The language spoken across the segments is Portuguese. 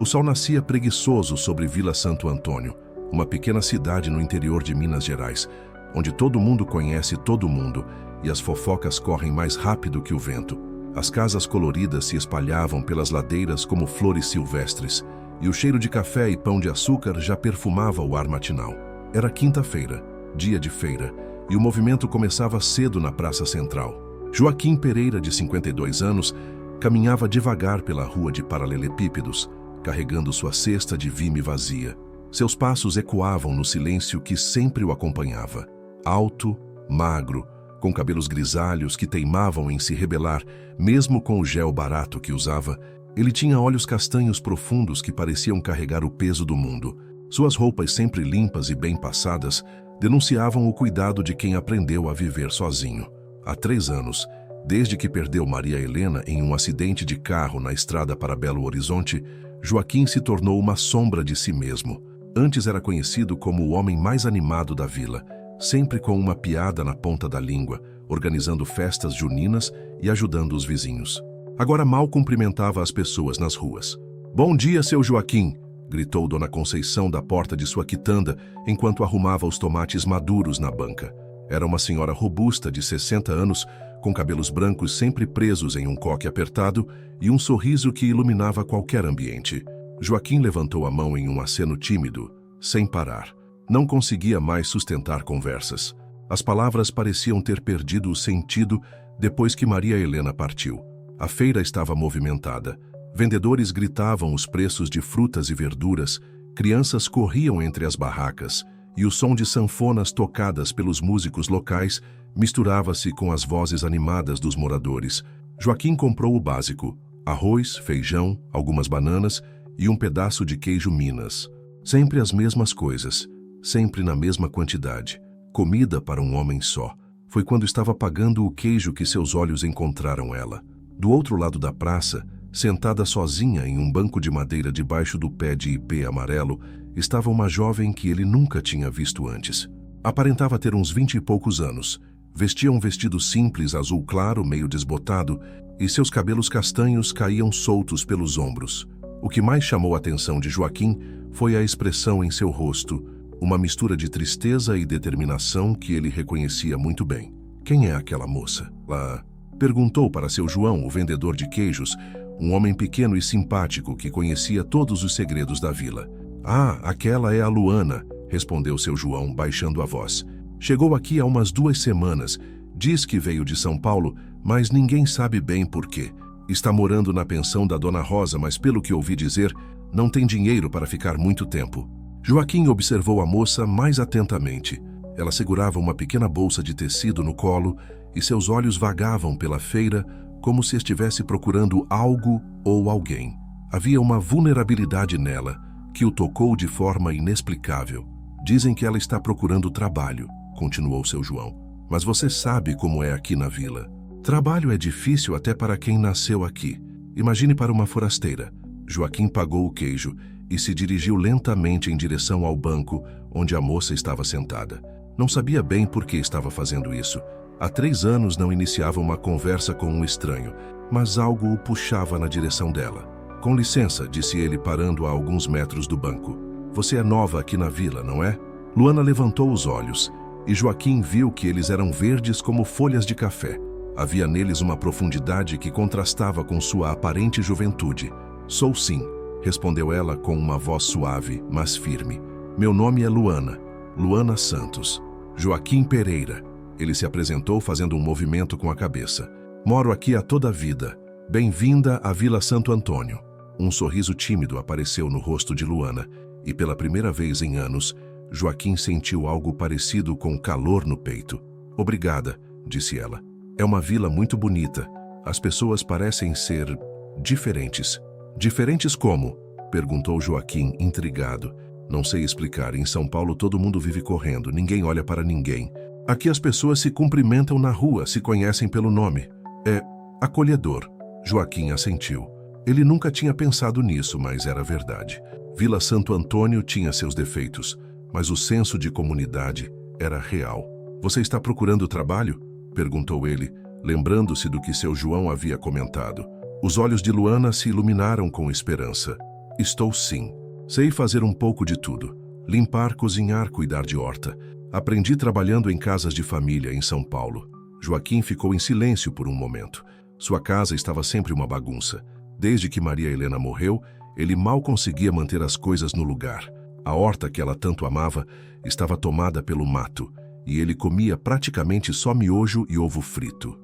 O sol nascia preguiçoso sobre Vila Santo Antônio, uma pequena cidade no interior de Minas Gerais, onde todo mundo conhece todo mundo e as fofocas correm mais rápido que o vento. As casas coloridas se espalhavam pelas ladeiras como flores silvestres, e o cheiro de café e pão de açúcar já perfumava o ar matinal. Era quinta-feira, dia de feira, e o movimento começava cedo na Praça Central. Joaquim Pereira, de 52 anos, caminhava devagar pela rua de paralelepípedos, carregando sua cesta de vime vazia. Seus passos ecoavam no silêncio que sempre o acompanhava. Alto, magro, com cabelos grisalhos que teimavam em se rebelar, mesmo com o gel barato que usava, ele tinha olhos castanhos profundos que pareciam carregar o peso do mundo. Suas roupas sempre limpas e bem passadas denunciavam o cuidado de quem aprendeu a viver sozinho. Há 3 anos, desde que perdeu Maria Helena em um acidente de carro na estrada para Belo Horizonte, Joaquim se tornou uma sombra de si mesmo. Antes era conhecido como o homem mais animado da vila, sempre com uma piada na ponta da língua, organizando festas juninas e ajudando os vizinhos. Agora mal cumprimentava as pessoas nas ruas. "Bom dia, seu Joaquim!" gritou Dona Conceição da porta de sua quitanda enquanto arrumava os tomates maduros na banca. Era uma senhora robusta de 60 anos, com cabelos brancos sempre presos em um coque apertado e um sorriso que iluminava qualquer ambiente. Joaquim levantou a mão em um aceno tímido, sem parar. Não conseguia mais sustentar conversas. As palavras pareciam ter perdido o sentido depois que Maria Helena partiu. A feira estava movimentada. Vendedores gritavam os preços de frutas e verduras, crianças corriam entre as barracas, e o som de sanfonas tocadas pelos músicos locais misturava-se com as vozes animadas dos moradores. Joaquim comprou o básico: arroz, feijão, algumas bananas e um pedaço de queijo Minas. Sempre as mesmas coisas, sempre na mesma quantidade. Comida para um homem só. Foi quando estava pagando o queijo que seus olhos encontraram ela. Do outro lado da praça, sentada sozinha em um banco de madeira debaixo do pé de ipê amarelo, estava uma jovem que ele nunca tinha visto antes. Aparentava ter uns 20 e poucos anos. Vestia um vestido simples azul claro, meio desbotado, e seus cabelos castanhos caíam soltos pelos ombros. O que mais chamou a atenção de Joaquim foi a expressão em seu rosto, uma mistura de tristeza e determinação que ele reconhecia muito bem. "Quem é aquela moça?" Ela perguntou para seu João, o vendedor de queijos, um homem pequeno e simpático que conhecia todos os segredos da vila. "Ah, aquela é a Luana", respondeu seu João, baixando a voz. "Chegou aqui há umas 2 semanas. Diz que veio de São Paulo, mas ninguém sabe bem por quê. Está morando na pensão da Dona Rosa, mas pelo que ouvi dizer, não tem dinheiro para ficar muito tempo." Joaquim observou a moça mais atentamente. Ela segurava uma pequena bolsa de tecido no colo e seus olhos vagavam pela feira como se estivesse procurando algo ou alguém. Havia uma vulnerabilidade nela que o tocou de forma inexplicável. "Dizem que ela está procurando trabalho", continuou seu João. "Mas você sabe como é aqui na vila. Trabalho é difícil até para quem nasceu aqui. Imagine para uma forasteira." Joaquim pagou o queijo e se dirigiu lentamente em direção ao banco onde a moça estava sentada. Não sabia bem por que estava fazendo isso. Há 3 anos não iniciava uma conversa com um estranho, mas algo o puxava na direção dela. "Com licença", disse ele parando a alguns metros do banco. "Você é nova aqui na vila, não é?" Luana levantou os olhos e Joaquim viu que eles eram verdes como folhas de café. Havia neles uma profundidade que contrastava com sua aparente juventude. "Sou sim", respondeu ela com uma voz suave, mas firme. "Meu nome é Luana, Luana Santos. Joaquim Pereira." Ele se apresentou fazendo um movimento com a cabeça. "Moro aqui há toda a vida. Bem-vinda à Vila Santo Antônio." Um sorriso tímido apareceu no rosto de Luana, e pela primeira vez em anos, Joaquim sentiu algo parecido com calor no peito. "Obrigada", disse ela. "É uma vila muito bonita. As pessoas parecem ser diferentes." "Diferentes como?" perguntou Joaquim, intrigado. "Não sei explicar. Em São Paulo todo mundo vive correndo, ninguém olha para ninguém. Aqui as pessoas se cumprimentam na rua, se conhecem pelo nome. É acolhedor." Joaquim assentiu. Ele nunca tinha pensado nisso, mas era verdade. Vila Santo Antônio tinha seus defeitos, mas o senso de comunidade era real. "Você está procurando trabalho?" perguntou ele, lembrando-se do que seu João havia comentado. Os olhos de Luana se iluminaram com esperança. Estou sim. Sei fazer um pouco de tudo. Limpar, cozinhar, cuidar de horta. Aprendi trabalhando em casas de família em São Paulo. Joaquim ficou em silêncio por um momento. Sua casa estava sempre uma bagunça. Desde que Maria Helena morreu, ele mal conseguia manter as coisas no lugar. A horta que ela tanto amava estava tomada pelo mato, e ele comia praticamente só miojo e ovo frito.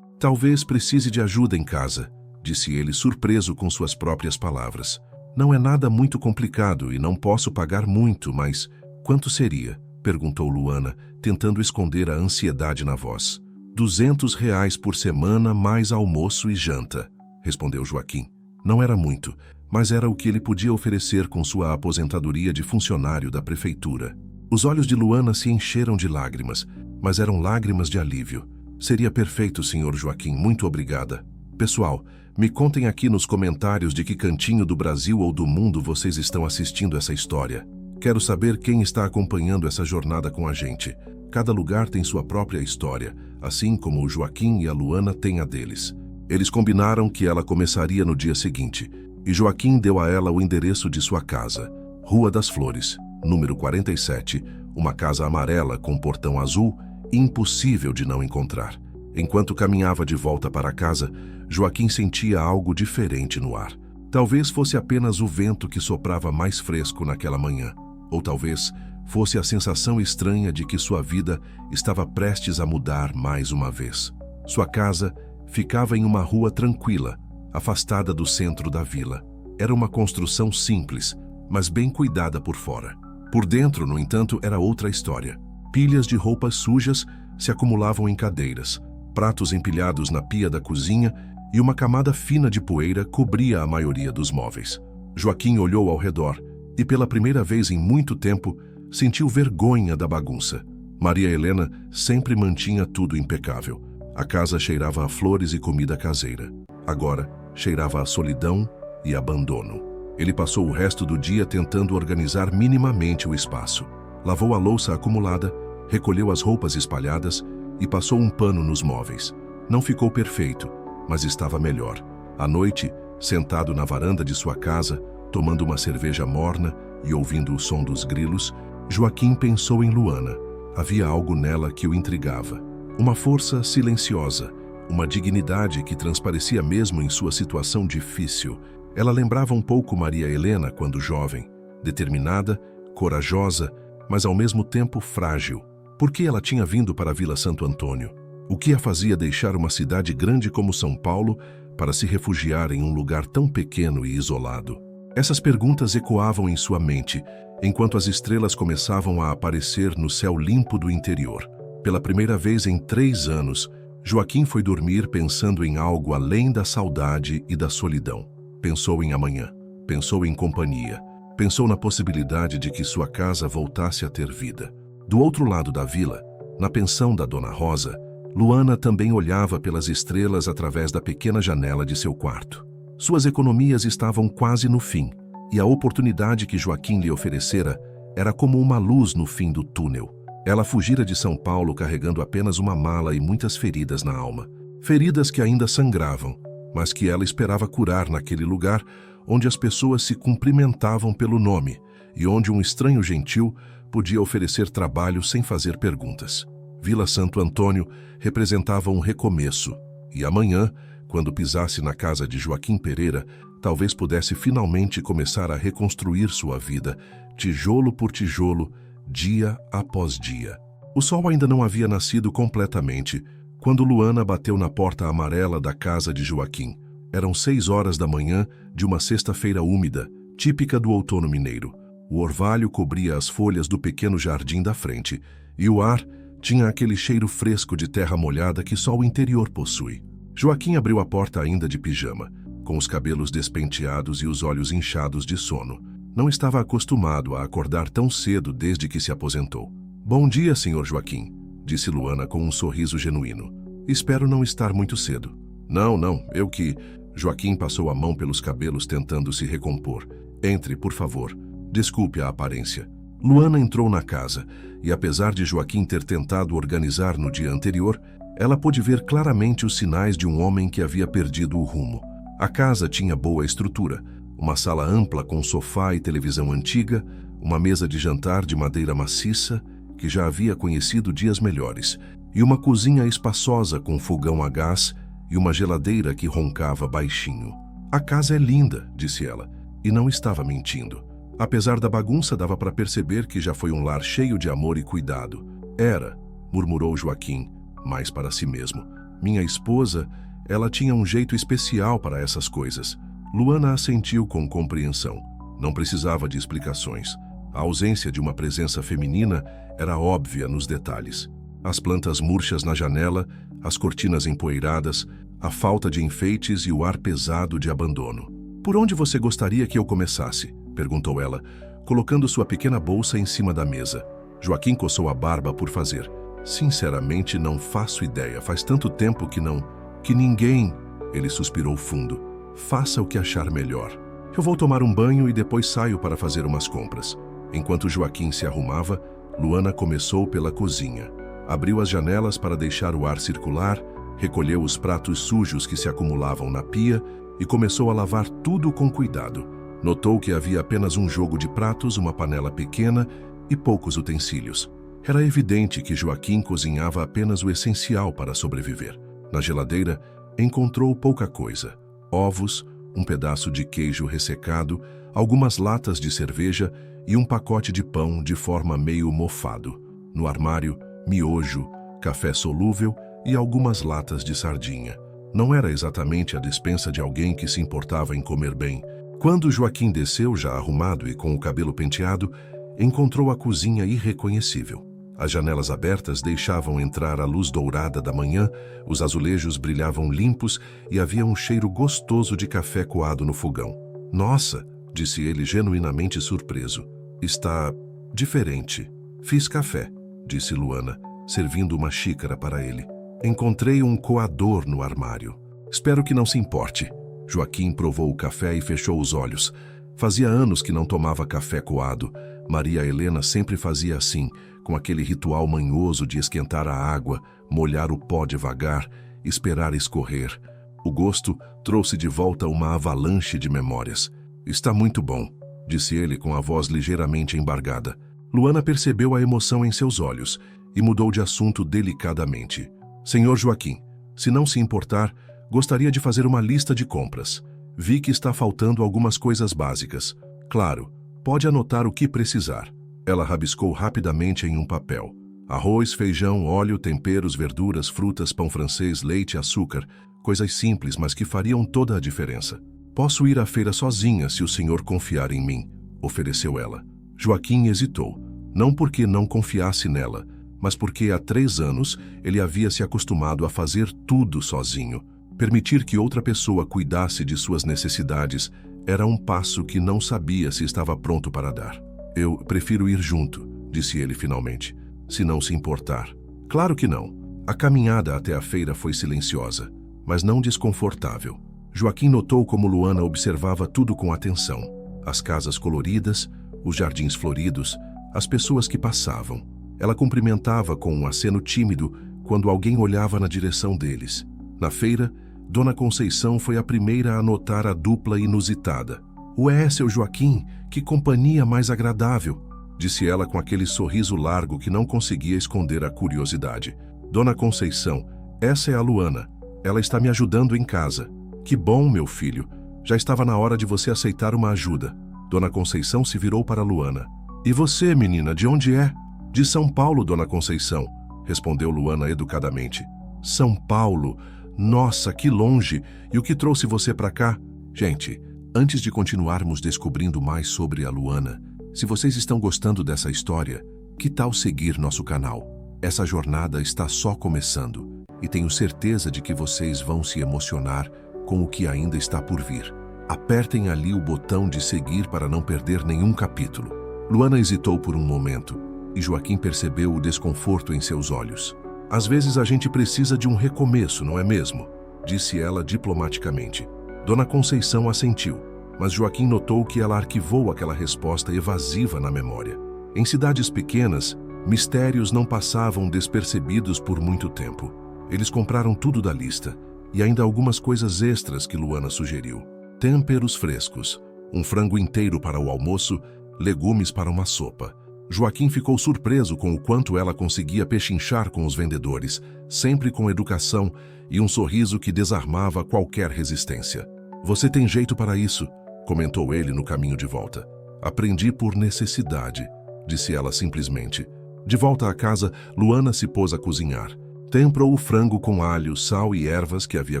Talvez precise de ajuda em casa, disse ele, surpreso com suas próprias palavras. Não é nada muito complicado e não posso pagar muito, mas quanto seria? Perguntou Luana, tentando esconder a ansiedade na voz. R$ 200 por semana, mais almoço e janta, respondeu Joaquim. Não era muito, mas era o que ele podia oferecer com sua aposentadoria de funcionário da prefeitura. Os olhos de Luana se encheram de lágrimas, mas eram lágrimas de alívio. Seria perfeito, Sr. Joaquim, muito obrigada. Pessoal, me contem aqui nos comentários de que cantinho do Brasil ou do mundo vocês estão assistindo essa história. Quero saber quem está acompanhando essa jornada com a gente. Cada lugar tem sua própria história, assim como o Joaquim e a Luana têm a deles. Eles combinaram que ela começaria no dia seguinte, e Joaquim deu a ela o endereço de sua casa, Rua das Flores, número 47, uma casa amarela com portão azul, impossível de não encontrar. Enquanto caminhava de volta para casa, Joaquim sentia algo diferente no ar. Talvez fosse apenas o vento que soprava mais fresco naquela manhã, ou talvez fosse a sensação estranha de que sua vida estava prestes a mudar mais uma vez. Sua casa ficava em uma rua tranquila, afastada do centro da vila. Era uma construção simples, mas bem cuidada por fora. Por dentro, no entanto, era outra história. Pilhas de roupas sujas se acumulavam em cadeiras, pratos empilhados na pia da cozinha e uma camada fina de poeira cobria a maioria dos móveis. Joaquim olhou ao redor e, pela primeira vez em muito tempo, sentiu vergonha da bagunça. Maria Helena sempre mantinha tudo impecável. A casa cheirava a flores e comida caseira. Agora, cheirava a solidão e abandono. Ele passou o resto do dia tentando organizar minimamente o espaço. Lavou a louça acumulada, recolheu as roupas espalhadas e passou um pano nos móveis. Não ficou perfeito, mas estava melhor. À noite, sentado na varanda de sua casa, tomando uma cerveja morna e ouvindo o som dos grilos, Joaquim pensou em Luana. Havia algo nela que o intrigava. Uma força silenciosa, uma dignidade que transparecia mesmo em sua situação difícil. Ela lembrava um pouco Maria Helena quando jovem, determinada, corajosa, mas ao mesmo tempo frágil. Por que ela tinha vindo para a Vila Santo Antônio? O que a fazia deixar uma cidade grande como São Paulo para se refugiar em um lugar tão pequeno e isolado? Essas perguntas ecoavam em sua mente, enquanto as estrelas começavam a aparecer no céu limpo do interior. Pela primeira vez em 3 anos, Joaquim foi dormir pensando em algo além da saudade e da solidão. Pensou em amanhã, pensou em companhia, pensou na possibilidade de que sua casa voltasse a ter vida. Do outro lado da vila, na pensão da Dona Rosa, Luana também olhava pelas estrelas através da pequena janela de seu quarto. Suas economias estavam quase no fim, e a oportunidade que Joaquim lhe oferecera era como uma luz no fim do túnel. Ela fugira de São Paulo carregando apenas uma mala e muitas feridas na alma. Feridas que ainda sangravam, mas que ela esperava curar naquele lugar onde as pessoas se cumprimentavam pelo nome e onde um estranho gentil podia oferecer trabalho sem fazer perguntas. Vila Santo Antônio representava um recomeço, e amanhã, quando pisasse na casa de Joaquim Pereira, talvez pudesse finalmente começar a reconstruir sua vida, tijolo por tijolo, dia após dia. O sol ainda não havia nascido completamente quando Luana bateu na porta amarela da casa de Joaquim. Eram 6 horas da manhã de uma sexta-feira úmida, típica do outono mineiro. O orvalho cobria as folhas do pequeno jardim da frente, e o ar tinha aquele cheiro fresco de terra molhada que só o interior possui. Joaquim abriu a porta ainda de pijama, com os cabelos despenteados e os olhos inchados de sono. Não estava acostumado a acordar tão cedo desde que se aposentou. "Bom dia, Sr. Joaquim", disse Luana com um sorriso genuíno. "Espero não estar muito cedo." Não, eu que..." Joaquim passou a mão pelos cabelos tentando se recompor. "Entre, por favor. Desculpe a aparência." Luana entrou na casa e, apesar de Joaquim ter tentado organizar no dia anterior, ela pôde ver claramente os sinais de um homem que havia perdido o rumo. A casa tinha boa estrutura, Uma sala ampla com sofá e televisão antiga, uma mesa de jantar de madeira maciça, que já havia conhecido dias melhores, e uma cozinha espaçosa com fogão a gás e uma geladeira que roncava baixinho. A casa é linda, disse ela, e não estava mentindo. Apesar da bagunça, dava para perceber que já foi um lar cheio de amor e cuidado. Era, murmurou Joaquim, mais para si mesmo. Minha esposa, ela tinha um jeito especial para essas coisas. Luana assentiu com compreensão. Não precisava de explicações. A ausência de uma presença feminina era óbvia nos detalhes. As plantas murchas na janela, as cortinas empoeiradas, a falta de enfeites e o ar pesado de abandono. "Por onde você gostaria que eu começasse?" perguntou ela, colocando sua pequena bolsa em cima da mesa. Joaquim coçou a barba por fazer. "Sinceramente, não faço ideia. Faz tanto tempo que não... que ninguém..." Ele suspirou fundo. "Faça o que achar melhor. Eu vou tomar um banho e depois saio para fazer umas compras." Enquanto Joaquim se arrumava, Luana começou pela cozinha. Abriu as janelas para deixar o ar circular, recolheu os pratos sujos que se acumulavam na pia e começou a lavar tudo com cuidado. Notou que havia apenas um jogo de pratos, uma panela pequena e poucos utensílios. Era evidente que Joaquim cozinhava apenas o essencial para sobreviver. Na geladeira, encontrou pouca coisa. Ovos, um pedaço de queijo ressecado, algumas latas de cerveja e um pacote de pão de forma meio mofado. No armário, miojo, café solúvel e algumas latas de sardinha. Não era exatamente a despensa de alguém que se importava em comer bem. Quando Joaquim desceu, já arrumado e com o cabelo penteado, encontrou a cozinha irreconhecível. As janelas abertas deixavam entrar a luz dourada da manhã, os azulejos brilhavam limpos e havia um cheiro gostoso de café coado no fogão. "Nossa", disse ele genuinamente surpreso. "Está diferente." "Fiz café", disse Luana, servindo uma xícara para ele. "Encontrei um coador no armário." "Espero que não se importe." Joaquim provou o café e fechou os olhos. Fazia anos que não tomava café coado. Maria Helena sempre fazia assim, com aquele ritual manhoso de esquentar a água, molhar o pó devagar, esperar escorrer. O gosto trouxe de volta uma avalanche de memórias. "Está muito bom", disse ele com a voz ligeiramente embargada. Luana percebeu a emoção em seus olhos e mudou de assunto delicadamente. "Senhor Joaquim, se não se importar, gostaria de fazer uma lista de compras. Vi que está faltando algumas coisas básicas. Claro, pode anotar o que precisar." Ela rabiscou rapidamente em um papel. Arroz, feijão, óleo, temperos, verduras, frutas, pão francês, leite, açúcar. Coisas simples, mas que fariam toda a diferença. "Posso ir à feira sozinha se o senhor confiar em mim", ofereceu ela. Joaquim hesitou. Não porque não confiasse nela, mas porque há 3 anos ele havia se acostumado a fazer tudo sozinho. Permitir que outra pessoa cuidasse de suas necessidades era um passo que não sabia se estava pronto para dar. "Eu prefiro ir junto", disse ele finalmente, "se não se importar." Claro que não. A caminhada até a feira foi silenciosa, mas não desconfortável. Joaquim notou como Luana observava tudo com atenção. As casas coloridas, os jardins floridos, as pessoas que passavam. Ela cumprimentava com um aceno tímido quando alguém olhava na direção deles. Na feira, Dona Conceição foi a primeira a notar a dupla inusitada. "Ué, seu Joaquim, que companhia mais agradável", disse ela com aquele sorriso largo que não conseguia esconder a curiosidade. "Dona Conceição, essa é a Luana. Ela está me ajudando em casa." "Que bom, meu filho. Já estava na hora de você aceitar uma ajuda." Dona Conceição se virou para Luana. "E você, menina, de onde é?" "De São Paulo, Dona Conceição", respondeu Luana educadamente. "São Paulo? Nossa, que longe! E o que trouxe você para cá?" Gente, antes de continuarmos descobrindo mais sobre a Luana, se vocês estão gostando dessa história, que tal seguir nosso canal? Essa jornada está só começando e tenho certeza de que vocês vão se emocionar com o que ainda está por vir. Apertem ali o botão de seguir para não perder nenhum capítulo. Luana hesitou por um momento e Joaquim percebeu o desconforto em seus olhos. "Às vezes a gente precisa de um recomeço, não é mesmo?", disse ela diplomaticamente. Dona Conceição assentiu, mas Joaquim notou que ela arquivou aquela resposta evasiva na memória. Em cidades pequenas, mistérios não passavam despercebidos por muito tempo. Eles compraram tudo da lista, e ainda algumas coisas extras que Luana sugeriu. Temperos frescos, um frango inteiro para o almoço, legumes para uma sopa. Joaquim ficou surpreso com o quanto ela conseguia pechinchar com os vendedores, sempre com educação e um sorriso que desarmava qualquer resistência. "Você tem jeito para isso", comentou ele no caminho de volta. "Aprendi por necessidade", disse ela simplesmente. De volta à casa, Luana se pôs a cozinhar. Temperou o frango com alho, sal e ervas que havia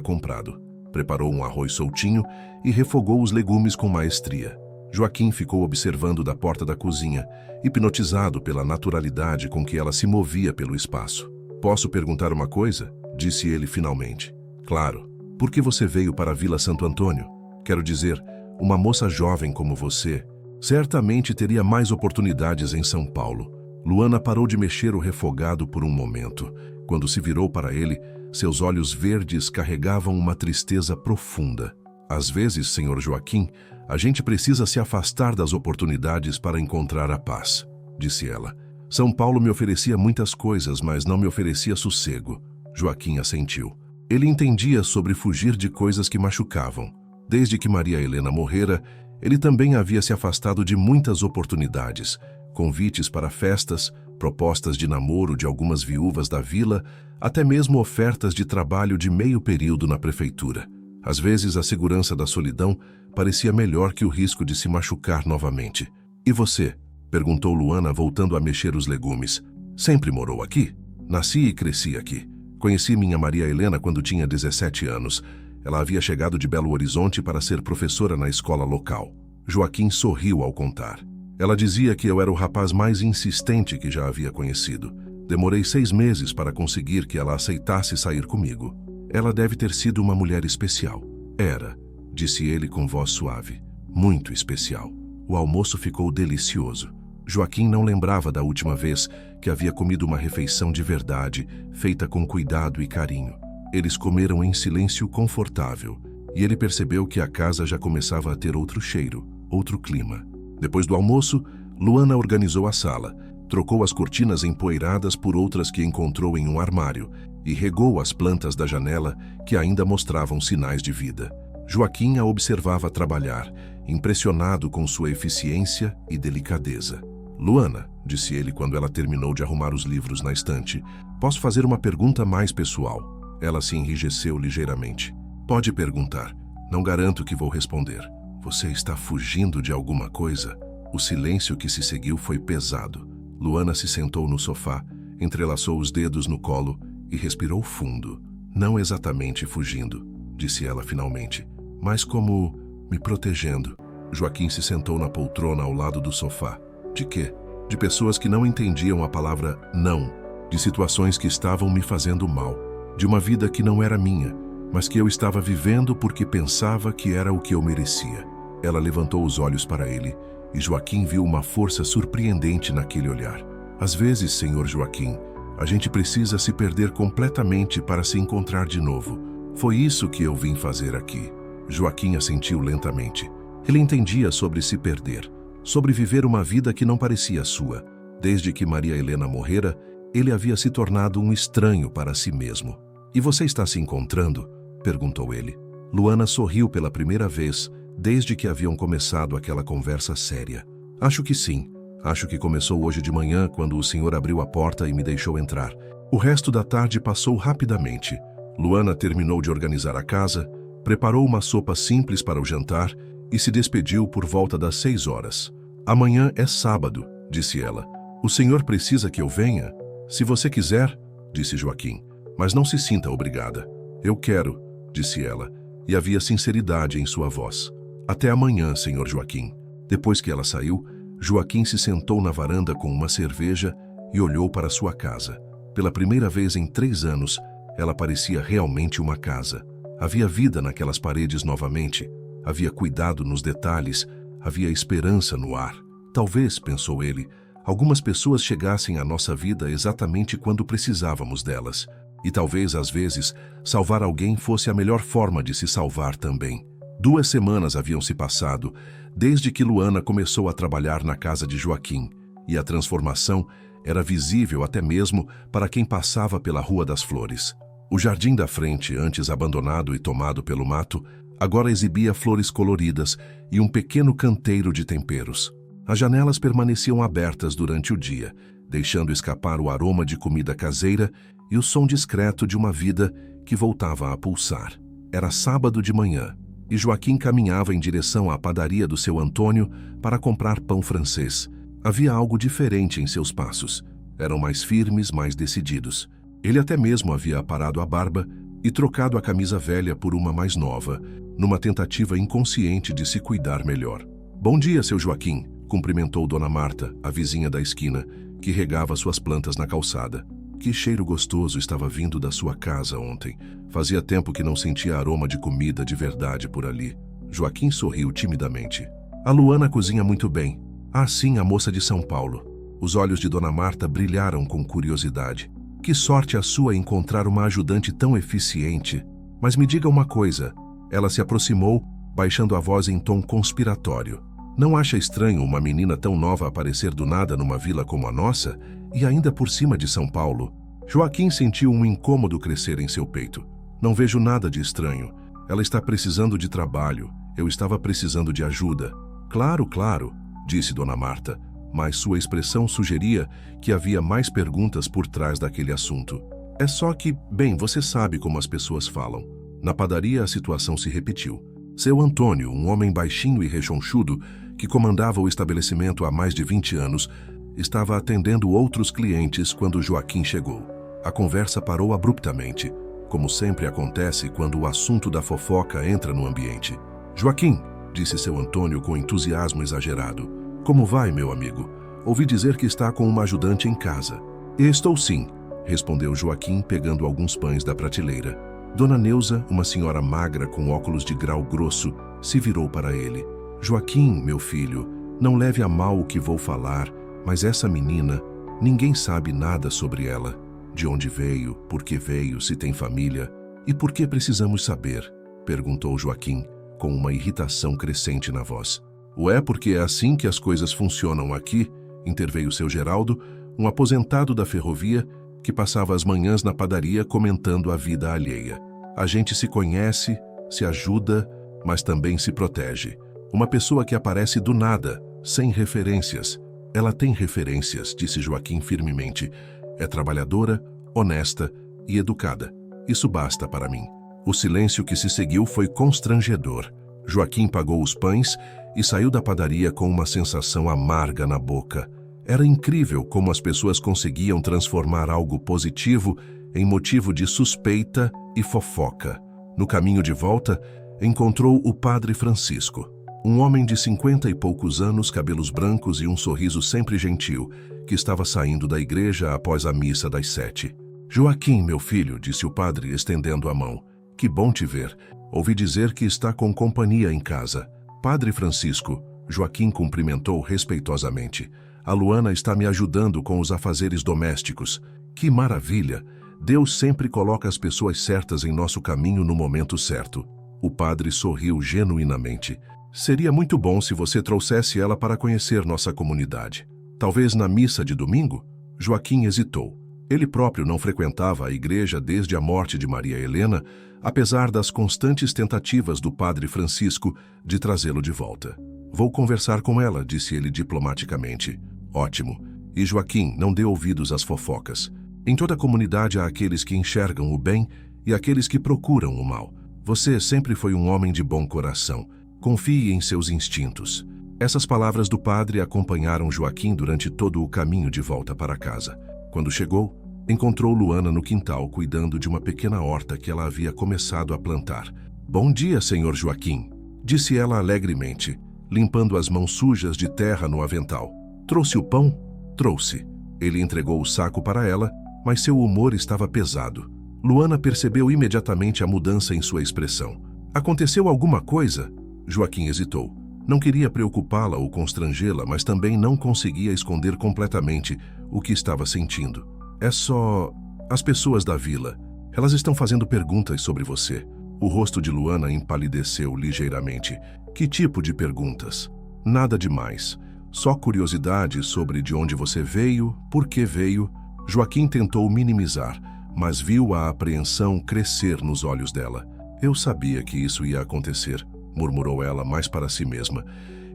comprado. Preparou um arroz soltinho e refogou os legumes com maestria. Joaquim ficou observando da porta da cozinha, hipnotizado pela naturalidade com que ela se movia pelo espaço. "Posso perguntar uma coisa?", disse ele finalmente. "Claro. Por que você veio para a Vila Santo Antônio? Quero dizer, uma moça jovem como você certamente teria mais oportunidades em São Paulo." Luana parou de mexer o refogado por um momento. Quando se virou para ele, seus olhos verdes carregavam uma tristeza profunda. "Às vezes, Sr. Joaquim, a gente precisa se afastar das oportunidades para encontrar a paz", disse ela. "São Paulo me oferecia muitas coisas, mas não me oferecia sossego." Joaquim assentiu. Ele entendia sobre fugir de coisas que machucavam. Desde que Maria Helena morrera, ele também havia se afastado de muitas oportunidades, convites para festas, propostas de namoro de algumas viúvas da vila, até mesmo ofertas de trabalho de meio período na prefeitura. Às vezes, a segurança da solidão parecia melhor que o risco de se machucar novamente. "E você?", perguntou Luana, voltando a mexer os legumes. "Sempre morou aqui? Nasci e cresci aqui. Conheci minha Maria Helena quando tinha 17 anos. Ela havia chegado de Belo Horizonte para ser professora na escola local." Joaquim sorriu ao contar. "Ela dizia que eu era o rapaz mais insistente que já havia conhecido. Demorei 6 meses para conseguir que ela aceitasse sair comigo. Ela deve ter sido uma mulher especial." "Era", disse ele com voz suave. "Muito especial." O almoço ficou delicioso. Joaquim não lembrava da última vez que havia comido uma refeição de verdade, feita com cuidado e carinho. Eles comeram em silêncio confortável, e ele percebeu que a casa já começava a ter outro cheiro, outro clima. Depois do almoço, Luana organizou a sala, trocou as cortinas empoeiradas por outras que encontrou em um armário e regou as plantas da janela que ainda mostravam sinais de vida. Joaquim a observava trabalhar, impressionado com sua eficiência e delicadeza. "Luana", disse ele quando ela terminou de arrumar os livros na estante, "posso fazer uma pergunta mais pessoal?" Ela se enrijeceu ligeiramente. "Pode perguntar. Não garanto que vou responder." "Você está fugindo de alguma coisa?" O silêncio que se seguiu foi pesado. Luana se sentou no sofá, entrelaçou os dedos no colo e respirou fundo. "Não exatamente fugindo", disse ela finalmente, "mas como me protegendo." Joaquim se sentou na poltrona ao lado do sofá. "De quê?" "De pessoas que não entendiam a palavra não, de situações que estavam me fazendo mal, de uma vida que não era minha, mas que eu estava vivendo porque pensava que era o que eu merecia." Ela levantou os olhos para ele, e Joaquim viu uma força surpreendente naquele olhar. "Às vezes, Sr. Joaquim, a gente precisa se perder completamente para se encontrar de novo. Foi isso que eu vim fazer aqui." Joaquim assentiu lentamente. Ele entendia sobre se perder, sobre viver uma vida que não parecia sua. Desde que Maria Helena morrera, ele havia se tornado um estranho para si mesmo. "E você está se encontrando?", perguntou ele. Luana sorriu pela primeira vez, desde que haviam começado aquela conversa séria. "Acho que sim. Acho que começou hoje de manhã, quando o senhor abriu a porta e me deixou entrar. O resto da tarde passou rapidamente. Luana terminou de organizar a casa, preparou uma sopa simples para o jantar e se despediu por volta das 6 horas. "Amanhã é sábado", disse ela. "O senhor precisa que eu venha?" "Se você quiser", disse Joaquim, "mas não se sinta obrigada." "Eu quero", disse ela, e havia sinceridade em sua voz. "Até amanhã, Sr. Joaquim." Depois que ela saiu, Joaquim se sentou na varanda com uma cerveja e olhou para sua casa. Pela primeira vez em 3 anos, ela parecia realmente uma casa. Havia vida naquelas paredes novamente, havia cuidado nos detalhes, havia esperança no ar. Talvez, pensou ele, algumas pessoas chegassem à nossa vida exatamente quando precisávamos delas. E talvez, às vezes, salvar alguém fosse a melhor forma de se salvar também. 2 semanas haviam se passado desde que Luana começou a trabalhar na casa de Joaquim, e a transformação era visível até mesmo para quem passava pela Rua das Flores. O jardim da frente, antes abandonado e tomado pelo mato, Agora exibia flores coloridas e um pequeno canteiro de temperos. As janelas permaneciam abertas durante o dia, deixando escapar o aroma de comida caseira e o som discreto de uma vida que voltava a pulsar. Era sábado de manhã e Joaquim caminhava em direção à padaria do seu Antônio para comprar pão francês. Havia algo diferente em seus passos. Eram mais firmes, mais decididos. Ele até mesmo havia aparado a barba e trocado a camisa velha por uma mais nova, numa tentativa inconsciente de se cuidar melhor. "Bom dia, seu Joaquim", cumprimentou Dona Marta, a vizinha da esquina, que regava suas plantas na calçada. Que cheiro gostoso estava vindo da sua casa ontem. Fazia tempo que não sentia aroma de comida de verdade por ali. Joaquim sorriu timidamente. "A Luana cozinha muito bem." "Ah, sim, a moça de São Paulo." Os olhos de Dona Marta brilharam com curiosidade. "Que sorte a sua encontrar uma ajudante tão eficiente. Mas me diga uma coisa." Ela se aproximou, baixando a voz em tom conspiratório. "Não acha estranho uma menina tão nova aparecer do nada numa vila como a nossa, e ainda por cima de São Paulo?" Joaquim sentiu um incômodo crescer em seu peito. "Não vejo nada de estranho. Ela está precisando de trabalho. Eu estava precisando de ajuda." Claro, claro, disse Dona Marta, mas sua expressão sugeria que havia mais perguntas por trás daquele assunto. "É só que, bem, você sabe como as pessoas falam." Na padaria a situação se repetiu. Seu Antônio, um homem baixinho e rechonchudo, que comandava o estabelecimento há mais de 20 anos, estava atendendo outros clientes quando Joaquim chegou. A conversa parou abruptamente, como sempre acontece quando o assunto da fofoca entra no ambiente. "Joaquim", disse seu Antônio com entusiasmo exagerado. "Como vai, meu amigo? Ouvi dizer que está com uma ajudante em casa." "Estou sim", respondeu Joaquim, pegando alguns pães da prateleira. Dona Neuza, uma senhora magra com óculos de grau grosso, se virou para ele. "Joaquim, meu filho, não leve a mal o que vou falar, mas essa menina, ninguém sabe nada sobre ela. De onde veio, por que veio, se tem família. E por que precisamos saber?" perguntou Joaquim, com uma irritação crescente na voz. "Ué, porque é assim que as coisas funcionam aqui", interveio seu Geraldo, um aposentado da ferrovia que passava as manhãs na padaria comentando a vida alheia. "A gente se conhece, se ajuda, mas também se protege. Uma pessoa que aparece do nada, sem referências." "Ela tem referências", disse Joaquim firmemente. "É trabalhadora, honesta e educada. Isso basta para mim." O silêncio que se seguiu foi constrangedor. Joaquim pagou os pães e saiu da padaria com uma sensação amarga na boca. Era incrível como as pessoas conseguiam transformar algo positivo em motivo de suspeita e fofoca. No caminho de volta, encontrou o padre Francisco, um homem de 50 e poucos anos, cabelos brancos e um sorriso sempre gentil, que estava saindo da igreja após a missa das 7. "Joaquim, meu filho", disse o padre, estendendo a mão. "Que bom te ver. Ouvi dizer que está com companhia em casa." "Padre Francisco", Joaquim cumprimentou respeitosamente. "A Luana está me ajudando com os afazeres domésticos." "Que maravilha! Deus sempre coloca as pessoas certas em nosso caminho no momento certo." O padre sorriu genuinamente. "Seria muito bom se você trouxesse ela para conhecer nossa comunidade. Talvez na missa de domingo?" Joaquim hesitou. Ele próprio não frequentava a igreja desde a morte de Maria Helena, apesar das constantes tentativas do padre Francisco de trazê-lo de volta. "Vou conversar com ela", disse ele diplomaticamente. "Ótimo. E Joaquim, não dê ouvidos às fofocas. Em toda a comunidade há aqueles que enxergam o bem e aqueles que procuram o mal. Você sempre foi um homem de bom coração. Confie em seus instintos." Essas palavras do padre acompanharam Joaquim durante todo o caminho de volta para casa. Quando chegou, encontrou Luana no quintal cuidando de uma pequena horta que ela havia começado a plantar. "Bom dia, senhor Joaquim", disse ela alegremente, limpando as mãos sujas de terra no avental. "Trouxe o pão?" "Trouxe." Ele entregou o saco para ela, mas seu humor estava pesado. Luana percebeu imediatamente a mudança em sua expressão. "Aconteceu alguma coisa?" Joaquim hesitou. Não queria preocupá-la ou constrangê-la, mas também não conseguia esconder completamente o que estava sentindo. "É só... as pessoas da vila. Elas estão fazendo perguntas sobre você." O rosto de Luana empalideceu ligeiramente. "Que tipo de perguntas?" "Nada demais. Só curiosidade sobre de onde você veio, por que veio." Joaquim tentou minimizar, mas viu a apreensão crescer nos olhos dela. Eu sabia que isso ia acontecer, murmurou ela mais para si mesma.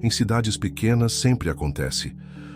Em cidades pequenas sempre acontece.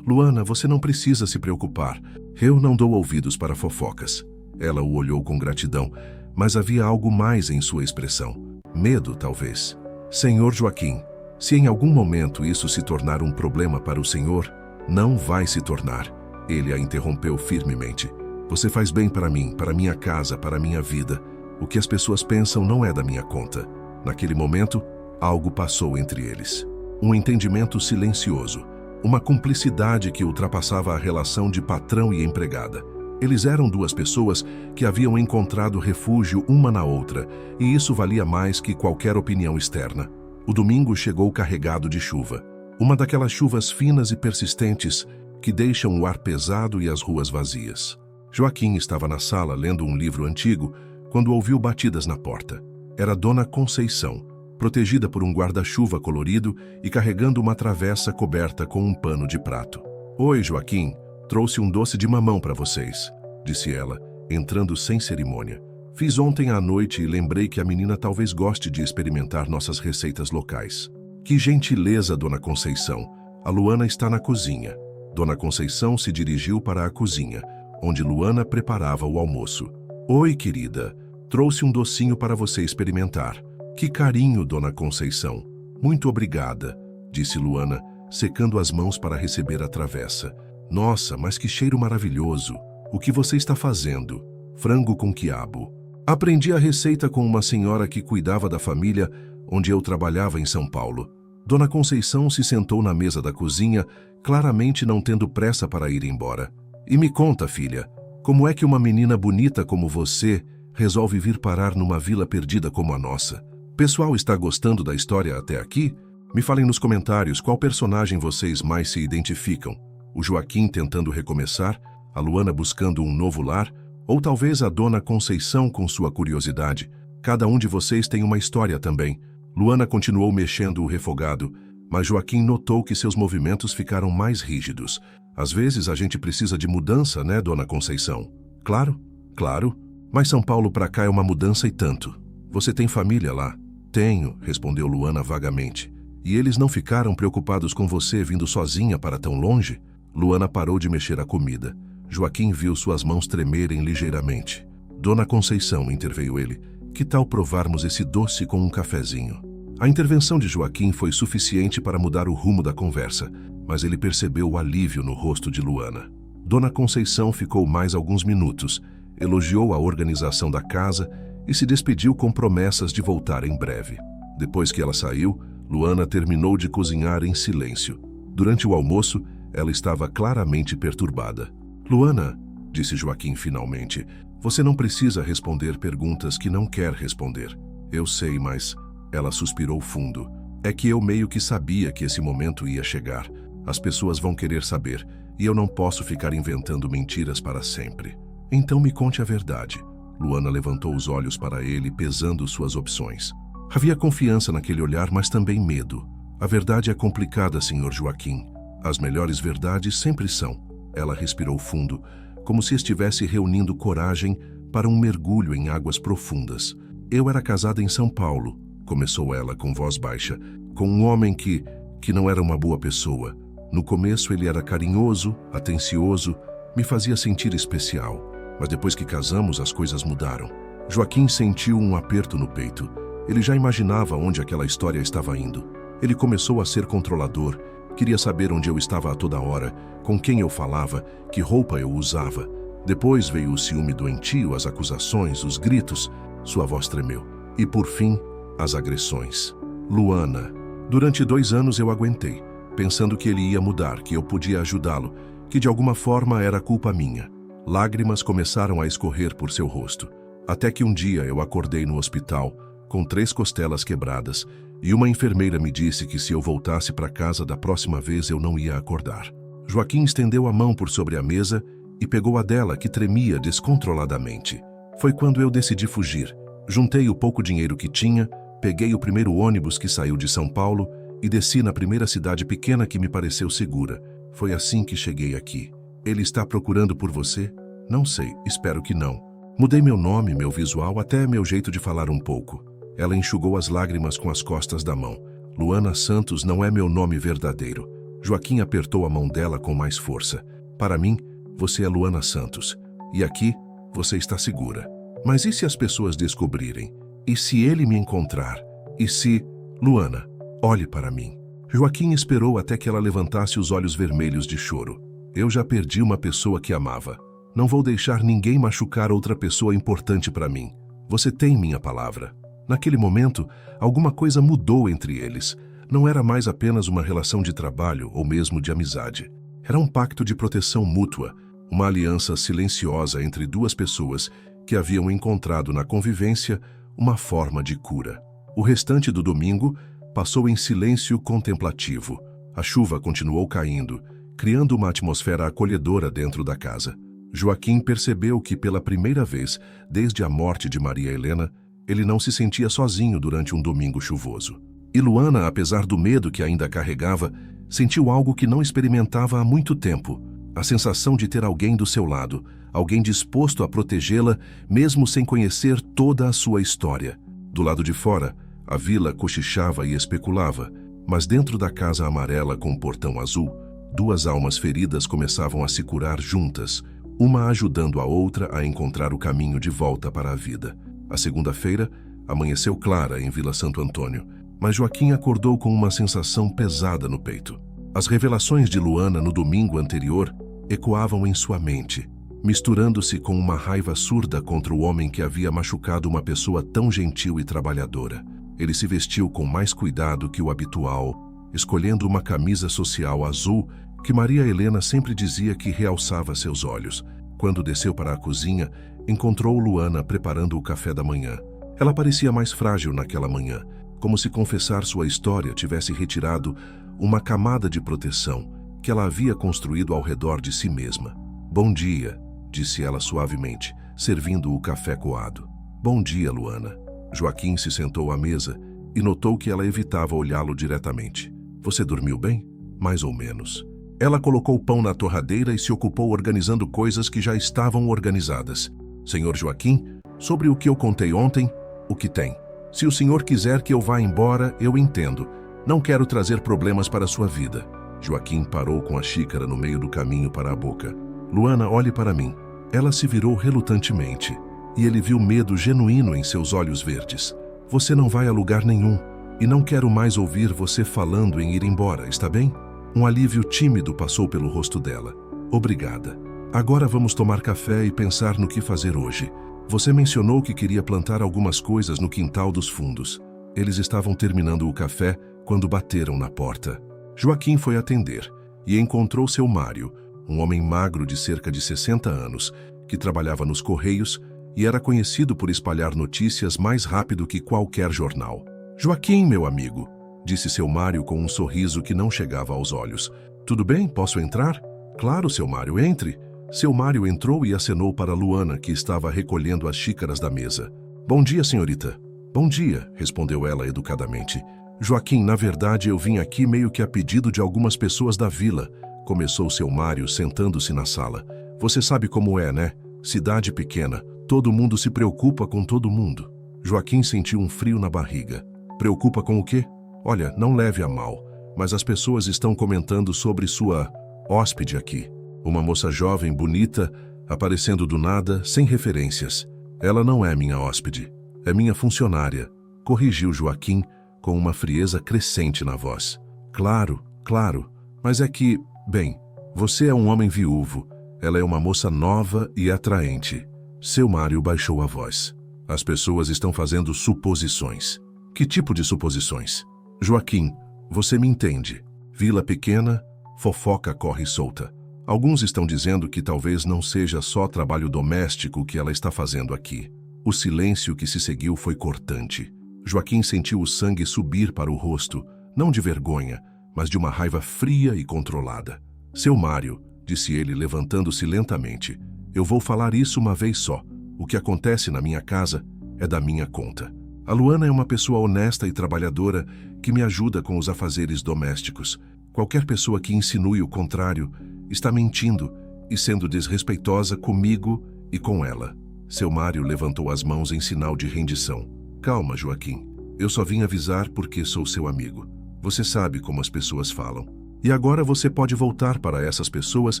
Luana, você não precisa se preocupar. Eu não dou ouvidos para fofocas. Ela o olhou com gratidão, mas havia algo mais em sua expressão. Medo, talvez. Senhor Joaquim, se em algum momento isso se tornar um problema para o senhor, não vai se tornar. Ele a interrompeu firmemente. Você faz bem para mim, para minha casa, para minha vida. O que as pessoas pensam não é da minha conta. Naquele momento, algo passou entre eles. Um entendimento silencioso. Uma cumplicidade que ultrapassava a relação de patrão e empregada. Eles eram duas pessoas que haviam encontrado refúgio uma na outra, e isso valia mais que qualquer opinião externa. O domingo chegou carregado de chuva. Uma daquelas chuvas finas e persistentes que deixam o ar pesado e as ruas vazias. Joaquim estava na sala lendo um livro antigo quando ouviu batidas na porta. Era Dona Conceição, protegida por um guarda-chuva colorido e carregando uma travessa coberta com um pano de prato. Oi, Joaquim, trouxe um doce de mamão para vocês, disse ela, entrando sem cerimônia. Fiz ontem à noite e lembrei que a menina talvez goste de experimentar nossas receitas locais. Que gentileza, Dona Conceição. A Luana está na cozinha. Dona Conceição se dirigiu para a cozinha, onde Luana preparava o almoço. Oi, querida. Trouxe um docinho para você experimentar. Que carinho, Dona Conceição. Muito obrigada, disse Luana, secando as mãos para receber a travessa. Nossa, mas que cheiro maravilhoso. O que você está fazendo? Frango com quiabo. Aprendi a receita com uma senhora que cuidava da família onde eu trabalhava em São Paulo. Dona Conceição se sentou na mesa da cozinha, claramente não tendo pressa para ir embora. E me conta, filha, como é que uma menina bonita como você resolve vir parar numa vila perdida como a nossa? Pessoal, está gostando da história até aqui? Me falem nos comentários qual personagem vocês mais se identificam. O Joaquim tentando recomeçar, a Luana buscando um novo lar, ou talvez a Dona Conceição com sua curiosidade. Cada um de vocês tem uma história também. Luana continuou mexendo o refogado, mas Joaquim notou que seus movimentos ficaram mais rígidos. Às vezes a gente precisa de mudança, né, Dona Conceição? Claro, claro. Mas São Paulo pra cá é uma mudança e tanto. Você tem família lá? Tenho, respondeu Luana vagamente. E eles não ficaram preocupados com você vindo sozinha para tão longe? Luana parou de mexer a comida. Joaquim viu suas mãos tremerem ligeiramente. Dona Conceição, interveio ele, que tal provarmos esse doce com um cafezinho? A intervenção de Joaquim foi suficiente para mudar o rumo da conversa, mas ele percebeu o alívio no rosto de Luana. Dona Conceição ficou mais alguns minutos, elogiou a organização da casa e se despediu com promessas de voltar em breve. Depois que ela saiu, Luana terminou de cozinhar em silêncio. Durante o almoço, ela estava claramente perturbada. Luana, disse Joaquim finalmente, você não precisa responder perguntas que não quer responder. Eu sei, mas... Ela suspirou fundo. É que eu meio que sabia que esse momento ia chegar. As pessoas vão querer saber, e eu não posso ficar inventando mentiras para sempre. Então me conte a verdade. Luana levantou os olhos para ele, pesando suas opções. Havia confiança naquele olhar, mas também medo. A verdade é complicada, Sr. Joaquim. As melhores verdades sempre são. Ela respirou fundo, como se estivesse reunindo coragem para um mergulho em águas profundas. Eu era casada em São Paulo, começou ela com voz baixa, com um homem que não era uma boa pessoa. No começo ele era carinhoso, atencioso, me fazia sentir especial. Mas depois que casamos, as coisas mudaram. Joaquim sentiu um aperto no peito. Ele já imaginava onde aquela história estava indo. Ele começou a ser controlador, queria saber onde eu estava a toda hora, com quem eu falava, que roupa eu usava. Depois veio o ciúme doentio, as acusações, os gritos. Sua voz tremeu. E por fim, as agressões. Luana. Durante 2 anos eu aguentei, pensando que ele ia mudar, que eu podia ajudá-lo, que de alguma forma era culpa minha. Lágrimas começaram a escorrer por seu rosto. Até que um dia eu acordei no hospital, com 3 costelas quebradas, e uma enfermeira me disse que se eu voltasse para casa da próxima vez eu não ia acordar. Joaquim estendeu a mão por sobre a mesa e pegou a dela, que tremia descontroladamente. Foi quando eu decidi fugir. Juntei o pouco dinheiro que tinha, peguei o primeiro ônibus que saiu de São Paulo e desci na primeira cidade pequena que me pareceu segura. Foi assim que cheguei aqui. Ele está procurando por você? Não sei, espero que não. Mudei meu nome, meu visual, até meu jeito de falar um pouco. Ela enxugou as lágrimas com as costas da mão. Luana Santos não é meu nome verdadeiro. Joaquim apertou a mão dela com mais força. Para mim, você é Luana Santos. E aqui, você está segura. Mas e se as pessoas descobrirem? E se ele me encontrar? E se... Luana, olhe para mim. Joaquim esperou até que ela levantasse os olhos vermelhos de choro. Eu já perdi uma pessoa que amava. Não vou deixar ninguém machucar outra pessoa importante para mim. Você tem minha palavra. Naquele momento, alguma coisa mudou entre eles. Não era mais apenas uma relação de trabalho ou mesmo de amizade. Era um pacto de proteção mútua, uma aliança silenciosa entre duas pessoas que haviam encontrado na convivência uma forma de cura. O restante do domingo passou em silêncio contemplativo. A chuva continuou caindo, criando uma atmosfera acolhedora dentro da casa. Joaquim percebeu que, pela primeira vez desde a morte de Maria Helena, ele não se sentia sozinho durante um domingo chuvoso. E Luana, apesar do medo que ainda carregava, sentiu algo que não experimentava há muito tempo: a sensação de ter alguém do seu lado, alguém disposto a protegê-la, mesmo sem conhecer toda a sua história. Do lado de fora, a vila cochichava e especulava, mas dentro da casa amarela com o portão azul, duas almas feridas começavam a se curar juntas, uma ajudando a outra a encontrar o caminho de volta para a vida. A segunda-feira amanheceu clara em Vila Santo Antônio, mas Joaquim acordou com uma sensação pesada no peito. As revelações de Luana no domingo anterior ecoavam em sua mente, misturando-se com uma raiva surda contra o homem que havia machucado uma pessoa tão gentil e trabalhadora. Ele se vestiu com mais cuidado que o habitual, escolhendo uma camisa social azul que Maria Helena sempre dizia que realçava seus olhos. Quando desceu para a cozinha, encontrou Luana preparando o café da manhã. Ela parecia mais frágil naquela manhã, como se confessar sua história tivesse retirado uma camada de proteção que ela havia construído ao redor de si mesma. "Bom dia", disse ela suavemente, servindo o café coado. "Bom dia, Luana." Joaquim se sentou à mesa e notou que ela evitava olhá-lo diretamente. "Você dormiu bem?" "Mais ou menos." Ela colocou o pão na torradeira e se ocupou organizando coisas que já estavam organizadas. "Senhor Joaquim, sobre o que eu contei ontem, o que tem? Se o senhor quiser que eu vá embora, eu entendo. Não quero trazer problemas para a sua vida." Joaquim parou com a xícara no meio do caminho para a boca. "Luana, olhe para mim." Ela se virou relutantemente, e ele viu medo genuíno em seus olhos verdes. "Você não vai a lugar nenhum, e não quero mais ouvir você falando em ir embora, está bem?" Um alívio tímido passou pelo rosto dela. "Obrigada. Agora vamos tomar café e pensar no que fazer hoje. Você mencionou que queria plantar algumas coisas no quintal dos fundos." Eles estavam terminando o café quando bateram na porta. Joaquim foi atender e encontrou seu Mário, um homem magro de cerca de 60 anos, que trabalhava nos Correios e era conhecido por espalhar notícias mais rápido que qualquer jornal. "Joaquim, meu amigo", disse seu Mário com um sorriso que não chegava aos olhos. "Tudo bem? Posso entrar?" "Claro, seu Mário, entre." Seu Mário entrou e acenou para Luana, que estava recolhendo as xícaras da mesa. "Bom dia, senhorita." "Bom dia", respondeu ela educadamente. "Joaquim, na verdade eu vim aqui meio que a pedido de algumas pessoas da vila", começou seu Mário sentando-se na sala. "Você sabe como é, né? Cidade pequena, todo mundo se preocupa com todo mundo." Joaquim sentiu um frio na barriga. "Preocupa com o quê?" "Olha, não leve a mal, mas as pessoas estão comentando sobre sua hóspede aqui. Uma moça jovem, bonita, aparecendo do nada, sem referências." "Ela não é minha hóspede, é minha funcionária", corrigiu Joaquim com uma frieza crescente na voz. "Claro, claro, mas é que, bem, você é um homem viúvo, ela é uma moça nova e atraente." Seu Mário baixou a voz. "As pessoas estão fazendo suposições." "Que tipo de suposições?" "Joaquim, você me entende. Vila pequena, fofoca corre solta. Alguns estão dizendo que talvez não seja só trabalho doméstico que ela está fazendo aqui." O silêncio que se seguiu foi cortante. Joaquim sentiu o sangue subir para o rosto, não de vergonha, mas de uma raiva fria e controlada. "Seu Mário", disse ele levantando-se lentamente, "eu vou falar isso uma vez só. O que acontece na minha casa é da minha conta. A Luana é uma pessoa honesta e trabalhadora que me ajuda com os afazeres domésticos. Qualquer pessoa que insinue o contrário está mentindo e sendo desrespeitosa comigo e com ela." Seu Mário levantou as mãos em sinal de rendição. "Calma, Joaquim. Eu só vim avisar porque sou seu amigo. Você sabe como as pessoas falam. E agora você pode voltar para essas pessoas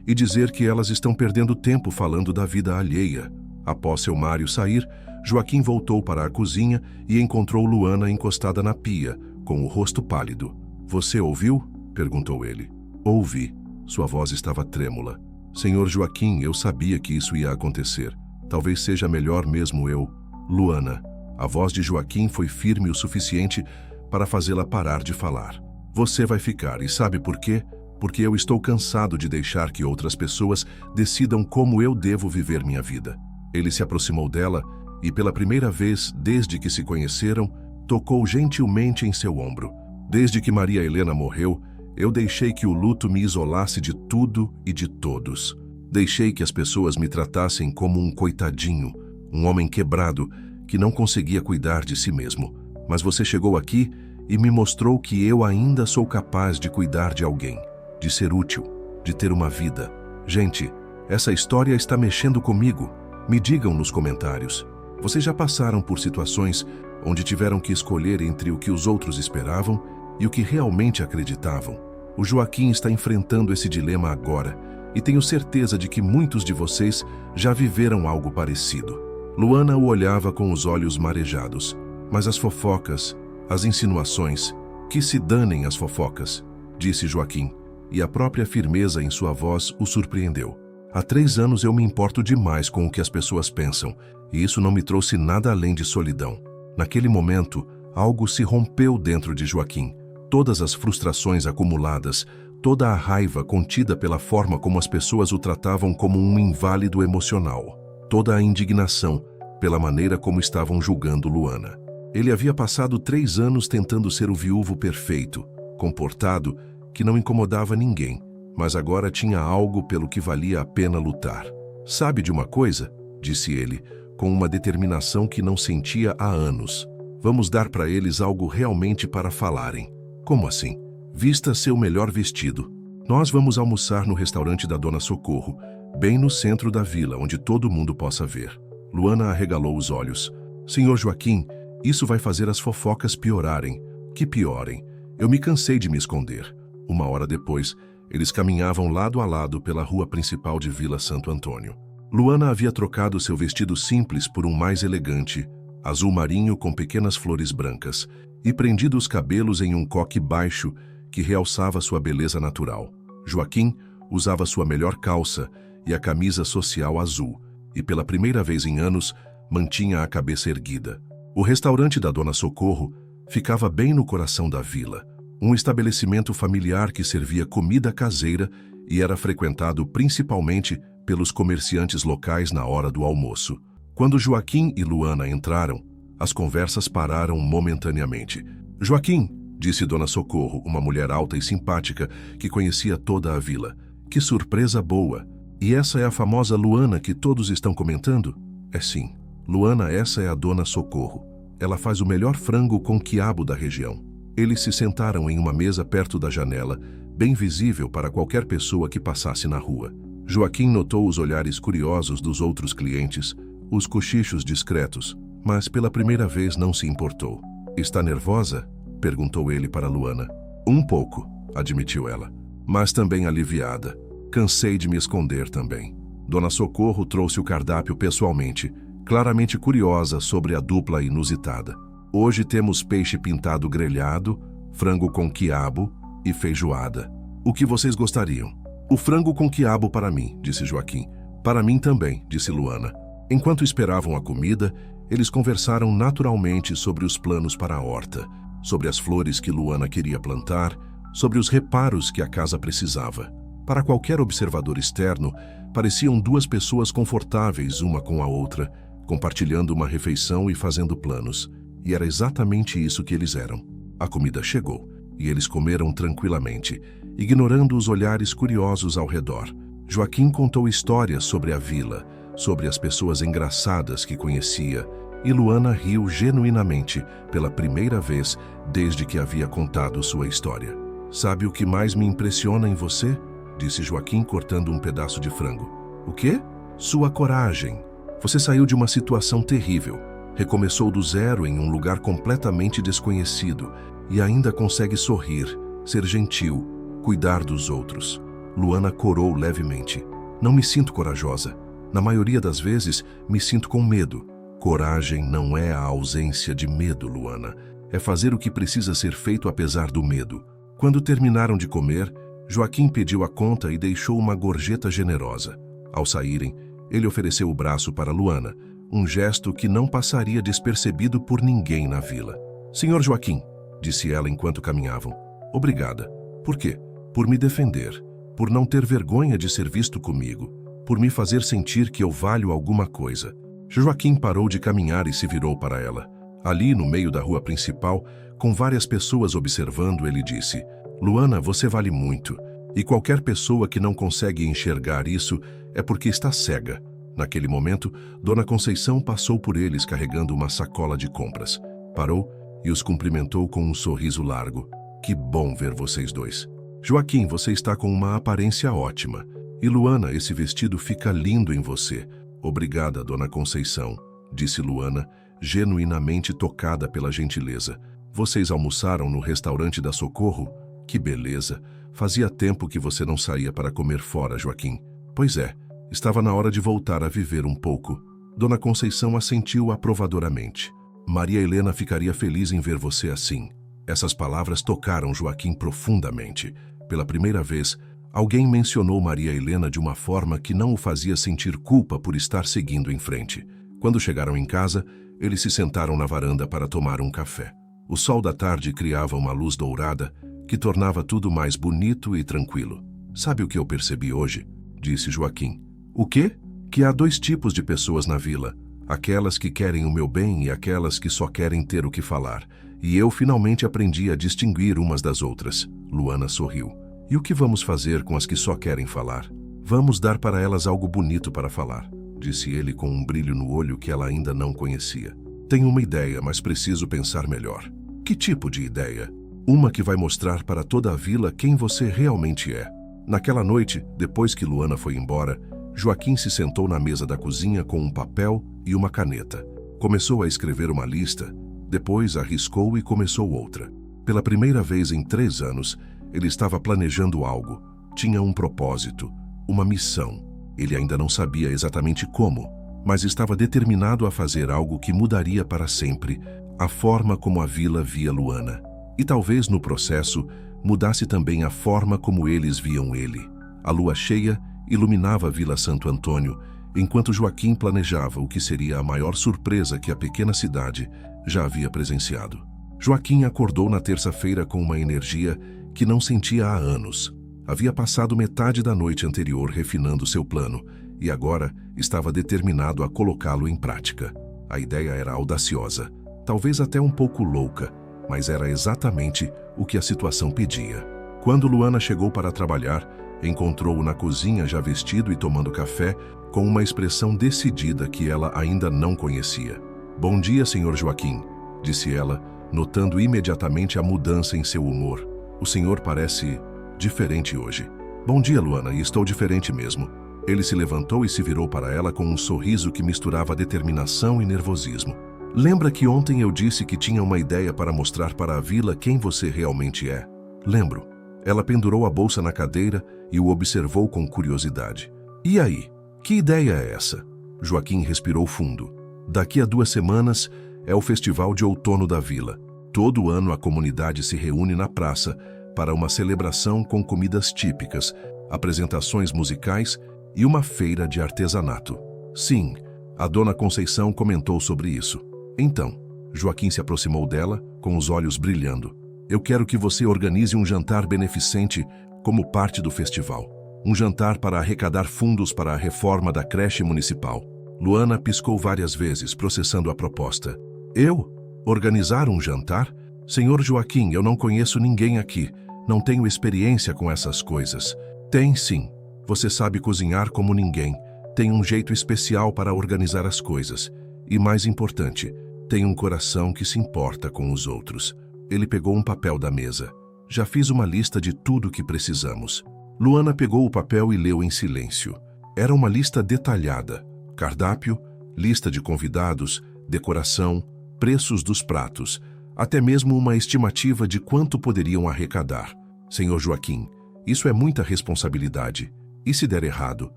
e dizer que elas estão perdendo tempo falando da vida alheia. Após seu Mário sair, Joaquim voltou para a cozinha e encontrou Luana encostada na pia, com o rosto pálido. Você ouviu? Perguntou ele. Ouvi. Sua voz estava trêmula. Senhor Joaquim, eu sabia que isso ia acontecer. Talvez seja melhor mesmo eu. Luana. A voz de Joaquim foi firme o suficiente para fazê-la parar de falar. Você vai ficar, e sabe por quê? Porque eu estou cansado de deixar que outras pessoas decidam como eu devo viver minha vida. Ele se aproximou dela e, pela primeira vez desde que se conheceram, tocou gentilmente em seu ombro. Desde que Maria Helena morreu, eu deixei que o luto me isolasse de tudo e de todos. Deixei que as pessoas me tratassem como um coitadinho, um homem quebrado que não conseguia cuidar de si mesmo. Mas você chegou aqui e me mostrou que eu ainda sou capaz de cuidar de alguém, de ser útil, de ter uma vida. Gente, essa história está mexendo comigo. Me digam nos comentários. Vocês já passaram por situações onde tiveram que escolher entre o que os outros esperavam e o que realmente acreditavam? O Joaquim está enfrentando esse dilema agora e tenho certeza de que muitos de vocês já viveram algo parecido. Luana o olhava com os olhos marejados. Mas as fofocas, as insinuações, que se danem as fofocas, disse Joaquim, e a própria firmeza em sua voz o surpreendeu. Há 3 anos eu me importo demais com o que as pessoas pensam, e isso não me trouxe nada além de solidão. Naquele momento, algo se rompeu dentro de Joaquim. Todas as frustrações acumuladas, toda a raiva contida pela forma como as pessoas o tratavam como um inválido emocional, toda a indignação pela maneira como estavam julgando Luana. Ele havia passado 3 anos tentando ser o viúvo perfeito, comportado, que não incomodava ninguém, mas agora tinha algo pelo que valia a pena lutar. Sabe de uma coisa? Disse ele, com uma determinação que não sentia há anos. Vamos dar para eles algo realmente para falarem. Como assim? Vista seu melhor vestido. Nós vamos almoçar no restaurante da Dona Socorro, bem no centro da vila, onde todo mundo possa ver. Luana arregalou os olhos. Senhor Joaquim, isso vai fazer as fofocas piorarem. Que piorem. Eu me cansei de me esconder. 1 hora depois, eles caminhavam lado a lado pela rua principal de Vila Santo Antônio. Luana havia trocado seu vestido simples por um mais elegante, azul marinho com pequenas flores brancas, e prendido os cabelos em um coque baixo que realçava sua beleza natural. Joaquim usava sua melhor calça e a camisa social azul, e pela primeira vez em anos, mantinha a cabeça erguida. O restaurante da Dona Socorro ficava bem no coração da vila, um estabelecimento familiar que servia comida caseira e era frequentado principalmente pelos comerciantes locais na hora do almoço. Quando Joaquim e Luana entraram, as conversas pararam momentaneamente. Joaquim, disse Dona Socorro, uma mulher alta e simpática que conhecia toda a vila. Que surpresa boa! E essa é a famosa Luana que todos estão comentando? É sim. Luana, essa é a Dona Socorro. Ela faz o melhor frango com quiabo da região. Eles se sentaram em uma mesa perto da janela, bem visível para qualquer pessoa que passasse na rua. Joaquim notou os olhares curiosos dos outros clientes, os cochichos discretos, mas pela primeira vez não se importou. Está nervosa? Perguntou ele para Luana. Um pouco, admitiu ela, mas também aliviada. Cansei de me esconder também. Dona Socorro trouxe o cardápio pessoalmente, claramente curiosa sobre a dupla inusitada. Hoje temos peixe pintado grelhado, frango com quiabo e feijoada. O que vocês gostariam? O frango com quiabo para mim, disse Joaquim. Para mim também, disse Luana. Enquanto esperavam a comida, eles conversaram naturalmente sobre os planos para a horta, sobre as flores que Luana queria plantar, sobre os reparos que a casa precisava. Para qualquer observador externo, pareciam 2 pessoas confortáveis uma com a outra, compartilhando uma refeição e fazendo planos. E era exatamente isso que eles eram. A comida chegou, e eles comeram tranquilamente, ignorando os olhares curiosos ao redor. Joaquim contou histórias sobre a vila, sobre as pessoas engraçadas que conhecia, e Luana riu genuinamente pela primeira vez desde que havia contado sua história. Sabe o que mais me impressiona em você? Disse Joaquim cortando um pedaço de frango. O quê? Sua coragem. Você saiu de uma situação terrível, Recomeçou do zero em um lugar completamente desconhecido e ainda consegue sorrir, ser gentil, cuidar dos outros. Luana corou levemente. Não me sinto corajosa. Na maioria das vezes, me sinto com medo. Coragem não é a ausência de medo, Luana. É fazer o que precisa ser feito apesar do medo. Quando terminaram de comer, Joaquim pediu a conta e deixou uma gorjeta generosa. Ao saírem, ele ofereceu o braço para Luana, um gesto que não passaria despercebido por ninguém na vila. Senhor Joaquim, disse ela enquanto caminhavam, obrigada. Por quê? Por me defender, por não ter vergonha de ser visto comigo, por me fazer sentir que eu valho alguma coisa. Joaquim parou de caminhar e se virou para ela. Ali, no meio da rua principal, com várias pessoas observando, ele disse, Luana, você vale muito, e qualquer pessoa que não consegue enxergar isso é porque está cega. Naquele momento, Dona Conceição passou por eles carregando uma sacola de compras. Parou e os cumprimentou com um sorriso largo. Que bom ver vocês dois. Joaquim, você está com uma aparência ótima. E Luana, esse vestido fica lindo em você. Obrigada, Dona Conceição, disse Luana, genuinamente tocada pela gentileza. Vocês almoçaram no restaurante da Socorro? Que beleza! Fazia tempo que você não saía para comer fora, Joaquim. Pois é, estava na hora de voltar a viver um pouco. Dona Conceição assentiu aprovadoramente. Maria Helena ficaria feliz em ver você assim. Essas palavras tocaram Joaquim profundamente. Pela primeira vez, alguém mencionou Maria Helena de uma forma que não o fazia sentir culpa por estar seguindo em frente. Quando chegaram em casa, eles se sentaram na varanda para tomar um café. O sol da tarde criava uma luz dourada que tornava tudo mais bonito e tranquilo. Sabe o que eu percebi hoje? Disse Joaquim. O quê? Que há dois tipos de pessoas na vila. Aquelas que querem o meu bem e aquelas que só querem ter o que falar. E eu finalmente aprendi a distinguir umas das outras. Luana sorriu. E o que vamos fazer com as que só querem falar? Vamos dar para elas algo bonito para falar, disse ele com um brilho no olho que ela ainda não conhecia. Tenho uma ideia, mas preciso pensar melhor. Que tipo de ideia? Uma que vai mostrar para toda a vila quem você realmente é. Naquela noite, depois que Luana foi embora, Joaquim se sentou na mesa da cozinha com um papel e uma caneta. Começou a escrever uma lista, depois arriscou e começou outra. Pela primeira vez em 3 anos, ele estava planejando algo. Tinha um propósito, uma missão. Ele ainda não sabia exatamente como, mas estava determinado a fazer algo que mudaria para sempre a forma como a vila via Luana. E talvez no processo mudasse também a forma como eles viam ele. A lua cheia iluminava a Vila Santo Antônio, enquanto Joaquim planejava o que seria a maior surpresa que a pequena cidade já havia presenciado. Joaquim acordou na terça-feira com uma energia que não sentia há anos. Havia passado metade da noite anterior refinando seu plano e agora estava determinado a colocá-lo em prática. A ideia era audaciosa, talvez até um pouco louca, mas era exatamente o que a situação pedia. Quando Luana chegou para trabalhar, encontrou-o na cozinha já vestido e tomando café, com uma expressão decidida que ela ainda não conhecia. Bom dia, senhor Joaquim, disse ela, notando imediatamente a mudança em seu humor. O senhor parece diferente hoje. Bom dia, Luana, e estou diferente mesmo. Ele se levantou e se virou para ela com um sorriso que misturava determinação e nervosismo. Lembra que ontem eu disse que tinha uma ideia para mostrar para a vila quem você realmente é? Lembro. Ela pendurou a bolsa na cadeira e o observou com curiosidade. E aí? Que ideia é essa? Joaquim respirou fundo. Daqui a 2 semanas é o Festival de Outono da Vila. Todo ano a comunidade se reúne na praça para uma celebração com comidas típicas, apresentações musicais e uma feira de artesanato. Sim, a Dona Conceição comentou sobre isso. Então, Joaquim se aproximou dela, com os olhos brilhando. Eu quero que você organize um jantar beneficente como parte do festival. Um jantar para arrecadar fundos para a reforma da creche municipal. Luana piscou várias vezes, processando a proposta. Eu? Organizar um jantar? Senhor Joaquim, eu não conheço ninguém aqui. Não tenho experiência com essas coisas. Tem sim. Você sabe cozinhar como ninguém. Tem um jeito especial para organizar as coisas. E mais importante, tem um coração que se importa com os outros. Ele pegou um papel da mesa. Já fiz uma lista de tudo que precisamos. Luana pegou o papel e leu em silêncio. Era uma lista detalhada. Cardápio, lista de convidados, decoração, preços dos pratos, até mesmo uma estimativa de quanto poderiam arrecadar. Senhor Joaquim, isso é muita responsabilidade. E se der errado?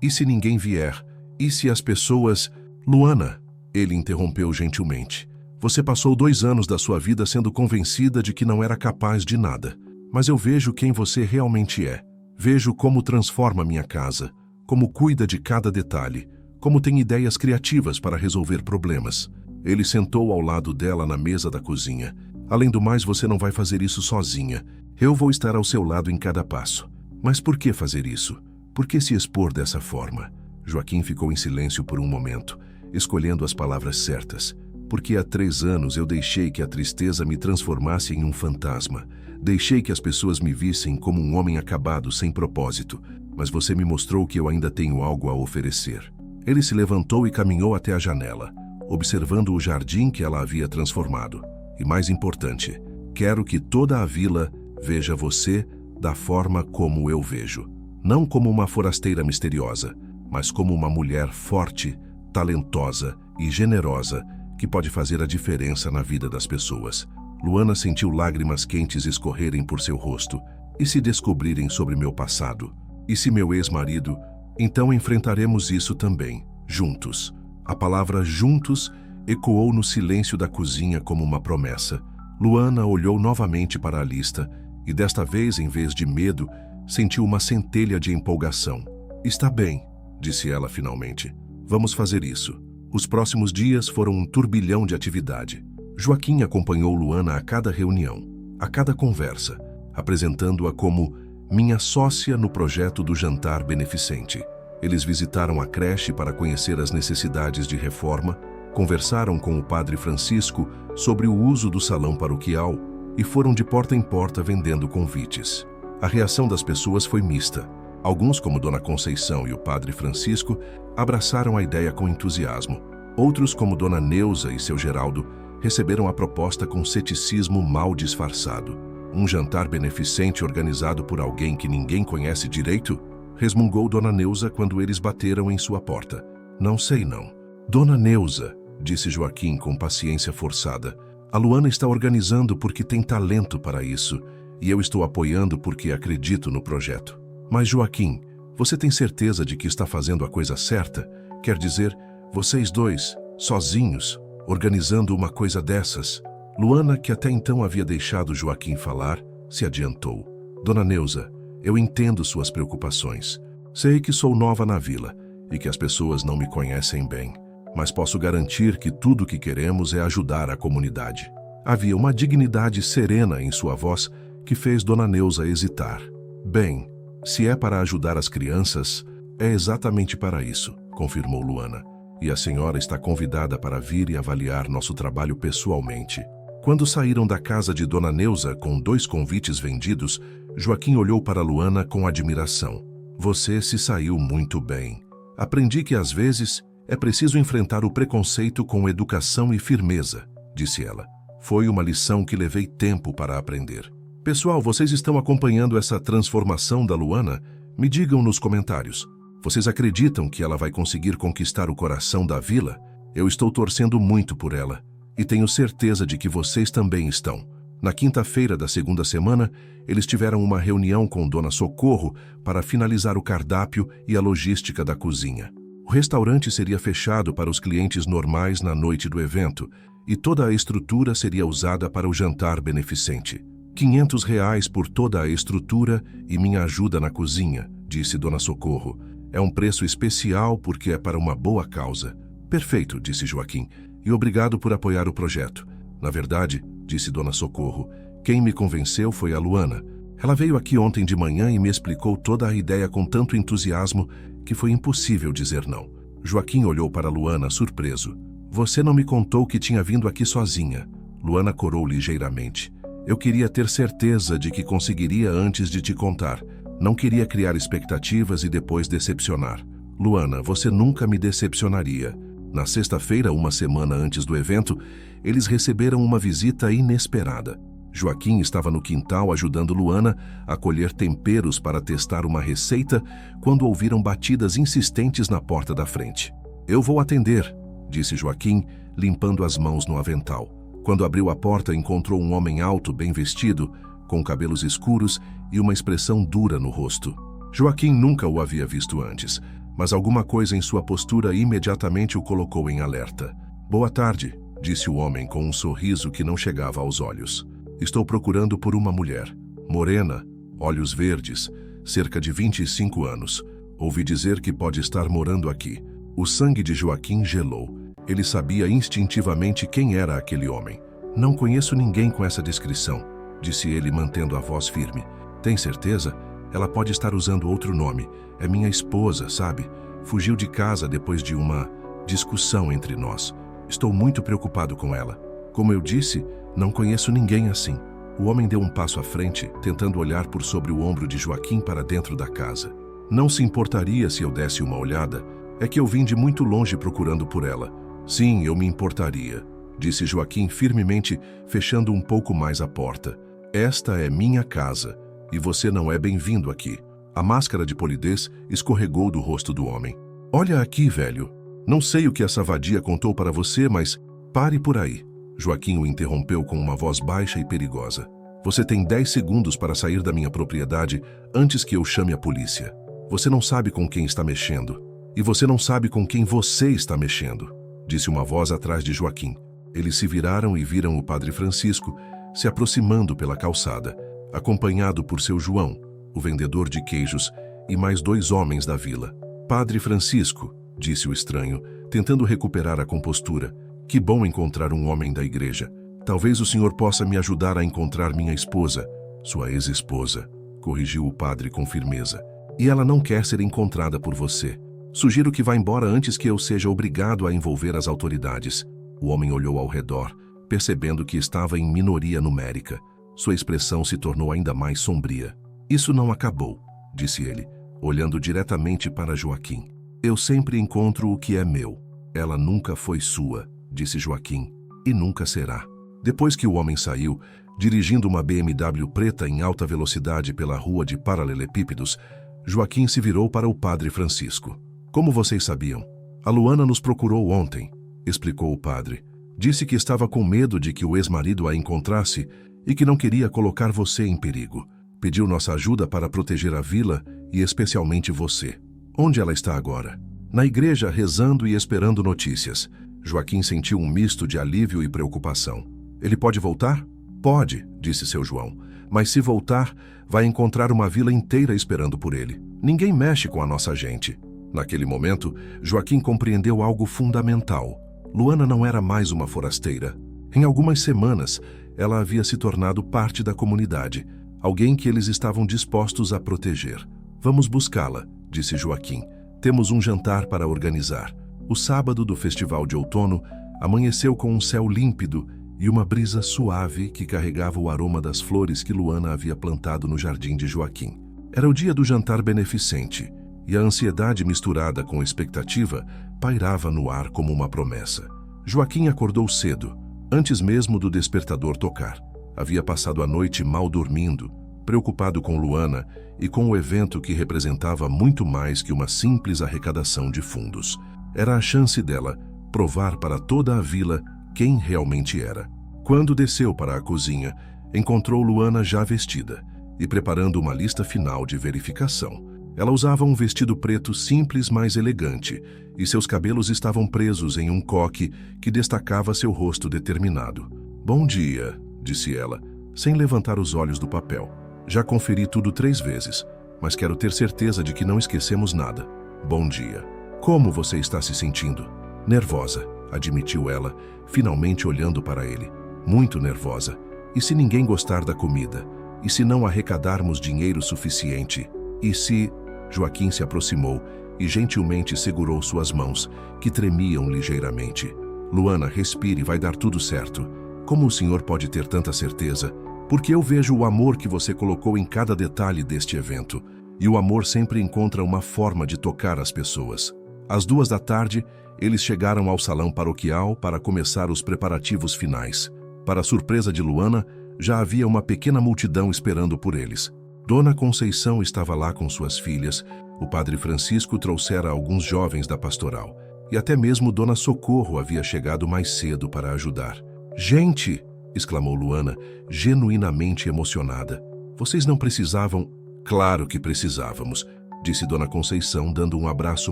E se ninguém vier? E se as pessoas... Luana, ele interrompeu gentilmente. Você passou 2 anos da sua vida sendo convencida de que não era capaz de nada. Mas eu vejo quem você realmente é. Vejo como transforma minha casa, como cuida de cada detalhe, como tem ideias criativas para resolver problemas. Ele sentou ao lado dela na mesa da cozinha. Além do mais, você não vai fazer isso sozinha. Eu vou estar ao seu lado em cada passo. Mas por que fazer isso? Por que se expor dessa forma? Joaquim ficou em silêncio por um momento, escolhendo as palavras certas. Porque há 3 anos eu deixei que a tristeza me transformasse em um fantasma. Deixei que as pessoas me vissem como um homem acabado, sem propósito. Mas você me mostrou que eu ainda tenho algo a oferecer. Ele se levantou e caminhou até a janela, observando o jardim que ela havia transformado. E mais importante, quero que toda a vila veja você da forma como eu vejo. Não como uma forasteira misteriosa, mas como uma mulher forte, talentosa e generosa que pode fazer a diferença na vida das pessoas. Luana sentiu lágrimas quentes escorrerem por seu rosto. E se descobrirem sobre meu passado? E se meu ex-marido? Então enfrentaremos isso também, juntos. A palavra juntos ecoou no silêncio da cozinha como uma promessa. Luana olhou novamente para a lista e desta vez, em vez de medo, sentiu uma centelha de empolgação. Está bem, disse ela finalmente. Vamos fazer isso. Os próximos dias foram um turbilhão de atividade. Joaquim acompanhou Luana a cada reunião, a cada conversa, apresentando-a como minha sócia no projeto do jantar beneficente. Eles visitaram a creche para conhecer as necessidades de reforma, conversaram com o padre Francisco sobre o uso do salão paroquial e foram de porta em porta vendendo convites. A reação das pessoas foi mista. Alguns, como Dona Conceição e o padre Francisco, abraçaram a ideia com entusiasmo. Outros, como Dona Neuza e seu Geraldo, receberam a proposta com ceticismo mal disfarçado. Um jantar beneficente organizado por alguém que ninguém conhece direito? Resmungou Dona Neuza quando eles bateram em sua porta. Não sei não. Dona Neuza, disse Joaquim com paciência forçada, a Luana está organizando porque tem talento para isso, e eu estou apoiando porque acredito no projeto. Mas Joaquim, você tem certeza de que está fazendo a coisa certa? Quer dizer, vocês dois, sozinhos, organizando uma coisa dessas? Luana, que até então havia deixado Joaquim falar, se adiantou. Dona Neuza, eu entendo suas preocupações. Sei que sou nova na vila e que as pessoas não me conhecem bem, mas posso garantir que tudo o que queremos é ajudar a comunidade. Havia uma dignidade serena em sua voz que fez Dona Neuza hesitar. Bem, se é para ajudar as crianças, é exatamente para isso, confirmou Luana. E a senhora está convidada para vir e avaliar nosso trabalho pessoalmente. Quando saíram da casa de Dona Neuza com 2 convites vendidos, Joaquim olhou para Luana com admiração. Você se saiu muito bem. Aprendi que às vezes é preciso enfrentar o preconceito com educação e firmeza, disse ela. Foi uma lição que levei tempo para aprender. Pessoal, vocês estão acompanhando essa transformação da Luana? Me digam nos comentários. Vocês acreditam que ela vai conseguir conquistar o coração da vila? Eu estou torcendo muito por ela. E tenho certeza de que vocês também estão. Na quinta-feira da 2ª semana, eles tiveram uma reunião com Dona Socorro para finalizar o cardápio e a logística da cozinha. O restaurante seria fechado para os clientes normais na noite do evento e toda a estrutura seria usada para o jantar beneficente. R$ 500 por toda a estrutura e minha ajuda na cozinha, disse Dona Socorro. É um preço especial porque é para uma boa causa. Perfeito, disse Joaquim, e obrigado por apoiar o projeto. Na verdade, disse Dona Socorro, quem me convenceu foi a Luana. Ela veio aqui ontem de manhã e me explicou toda a ideia com tanto entusiasmo que foi impossível dizer não. Joaquim olhou para Luana surpreso. Você não me contou que tinha vindo aqui sozinha. Luana corou ligeiramente. Eu queria ter certeza de que conseguiria antes de te contar. Não queria criar expectativas e depois decepcionar. Luana, você nunca me decepcionaria. Na sexta-feira, uma semana antes do evento, eles receberam uma visita inesperada. Joaquim estava no quintal ajudando Luana a colher temperos para testar uma receita quando ouviram batidas insistentes na porta da frente. Eu vou atender, disse Joaquim, limpando as mãos no avental. Quando abriu a porta, encontrou um homem alto, bem vestido, com cabelos escuros e uma expressão dura no rosto. Joaquim nunca o havia visto antes, mas alguma coisa em sua postura imediatamente o colocou em alerta. "Boa tarde", disse o homem com um sorriso que não chegava aos olhos. "Estou procurando por uma mulher. Morena, olhos verdes, cerca de 25 anos. Ouvi dizer que pode estar morando aqui." O sangue de Joaquim gelou. Ele sabia instintivamente quem era aquele homem. "Não conheço ninguém com essa descrição", disse ele mantendo a voz firme. "Tem certeza? Ela pode estar usando outro nome. É minha esposa, sabe? Fugiu de casa depois de uma discussão entre nós. Estou muito preocupado com ela. Como eu disse, não conheço ninguém assim." O homem deu um passo à frente, tentando olhar por sobre o ombro de Joaquim para dentro da casa. "Não se importaria se eu desse uma olhada? É que eu vim de muito longe procurando por ela." "Sim, eu me importaria", disse Joaquim firmemente, fechando um pouco mais a porta. "Esta é minha casa, e você não é bem-vindo aqui." A máscara de polidez escorregou do rosto do homem. "Olha aqui, velho. Não sei o que essa vadia contou para você, mas pare por aí." Joaquim o interrompeu com uma voz baixa e perigosa. "Você tem 10 segundos para sair da minha propriedade antes que eu chame a polícia. Você não sabe com quem está mexendo. E você não sabe com quem você está mexendo", disse uma voz atrás de Joaquim. Eles se viraram e viram o padre Francisco se aproximando pela calçada, acompanhado por seu João, o vendedor de queijos, e mais 2 homens da vila. "Padre Francisco", disse o estranho, tentando recuperar a compostura, "que bom encontrar um homem da igreja. Talvez o senhor possa me ajudar a encontrar minha esposa." "Sua ex-esposa", corrigiu o padre com firmeza. "E ela não quer ser encontrada por você. Sugiro que vá embora antes que eu seja obrigado a envolver as autoridades." O homem olhou ao redor, percebendo que estava em minoria numérica. Sua expressão se tornou ainda mais sombria. "Isso não acabou", disse ele, olhando diretamente para Joaquim. "Eu sempre encontro o que é meu." "Ela nunca foi sua", disse Joaquim, "e nunca será." Depois que o homem saiu, dirigindo uma BMW preta em alta velocidade pela rua de paralelepípedos, Joaquim se virou para o padre Francisco. "Como vocês sabiam? A Luana nos procurou ontem", explicou o padre. "Disse que estava com medo de que o ex-marido a encontrasse e que não queria colocar você em perigo. Pediu nossa ajuda para proteger a vila e especialmente você." "Onde ela está agora?" "Na igreja, rezando e esperando notícias." Joaquim sentiu um misto de alívio e preocupação. "Ele pode voltar?" "Pode", disse seu João. "Mas se voltar, vai encontrar uma vila inteira esperando por ele. Ninguém mexe com a nossa gente." Naquele momento, Joaquim compreendeu algo fundamental. Luana não era mais uma forasteira. Em algumas semanas, ela havia se tornado parte da comunidade, alguém que eles estavam dispostos a proteger. "Vamos buscá-la", disse Joaquim. "Temos um jantar para organizar." O sábado do festival de outono amanheceu com um céu límpido e uma brisa suave que carregava o aroma das flores que Luana havia plantado no jardim de Joaquim. Era o dia do jantar beneficente, e a ansiedade misturada com expectativa pairava no ar como uma promessa. Joaquim acordou cedo, antes mesmo do despertador tocar. Havia passado a noite mal dormindo, preocupado com Luana e com o evento que representava muito mais que uma simples arrecadação de fundos. Era a chance dela provar para toda a vila quem realmente era. Quando desceu para a cozinha, encontrou Luana já vestida e preparando uma lista final de verificação. Ela usava um vestido preto simples, mas elegante, e seus cabelos estavam presos em um coque que destacava seu rosto determinado. "Bom dia", disse ela, sem levantar os olhos do papel. "Já conferi tudo 3 vezes, mas quero ter certeza de que não esquecemos nada. Bom dia." "Como você está se sentindo?" "Nervosa", admitiu ela, finalmente olhando para ele. "Muito nervosa. E se ninguém gostar da comida? E se não arrecadarmos dinheiro suficiente? E se..." Joaquim se aproximou e gentilmente segurou suas mãos, que tremiam ligeiramente. "Luana, respire, vai dar tudo certo. Como o senhor pode ter tanta certeza? Porque eu vejo o amor que você colocou em cada detalhe deste evento. E o amor sempre encontra uma forma de tocar as pessoas." Às 2 da tarde, eles chegaram ao salão paroquial para começar os preparativos finais. Para a surpresa de Luana, já havia uma pequena multidão esperando por eles. Dona Conceição estava lá com suas filhas. O padre Francisco trouxera alguns jovens da pastoral. e até mesmo Dona Socorro havia chegado mais cedo para ajudar. "Gente!", exclamou Luana, genuinamente emocionada. "Vocês não precisavam..." "Claro que precisávamos", disse Dona Conceição, dando um abraço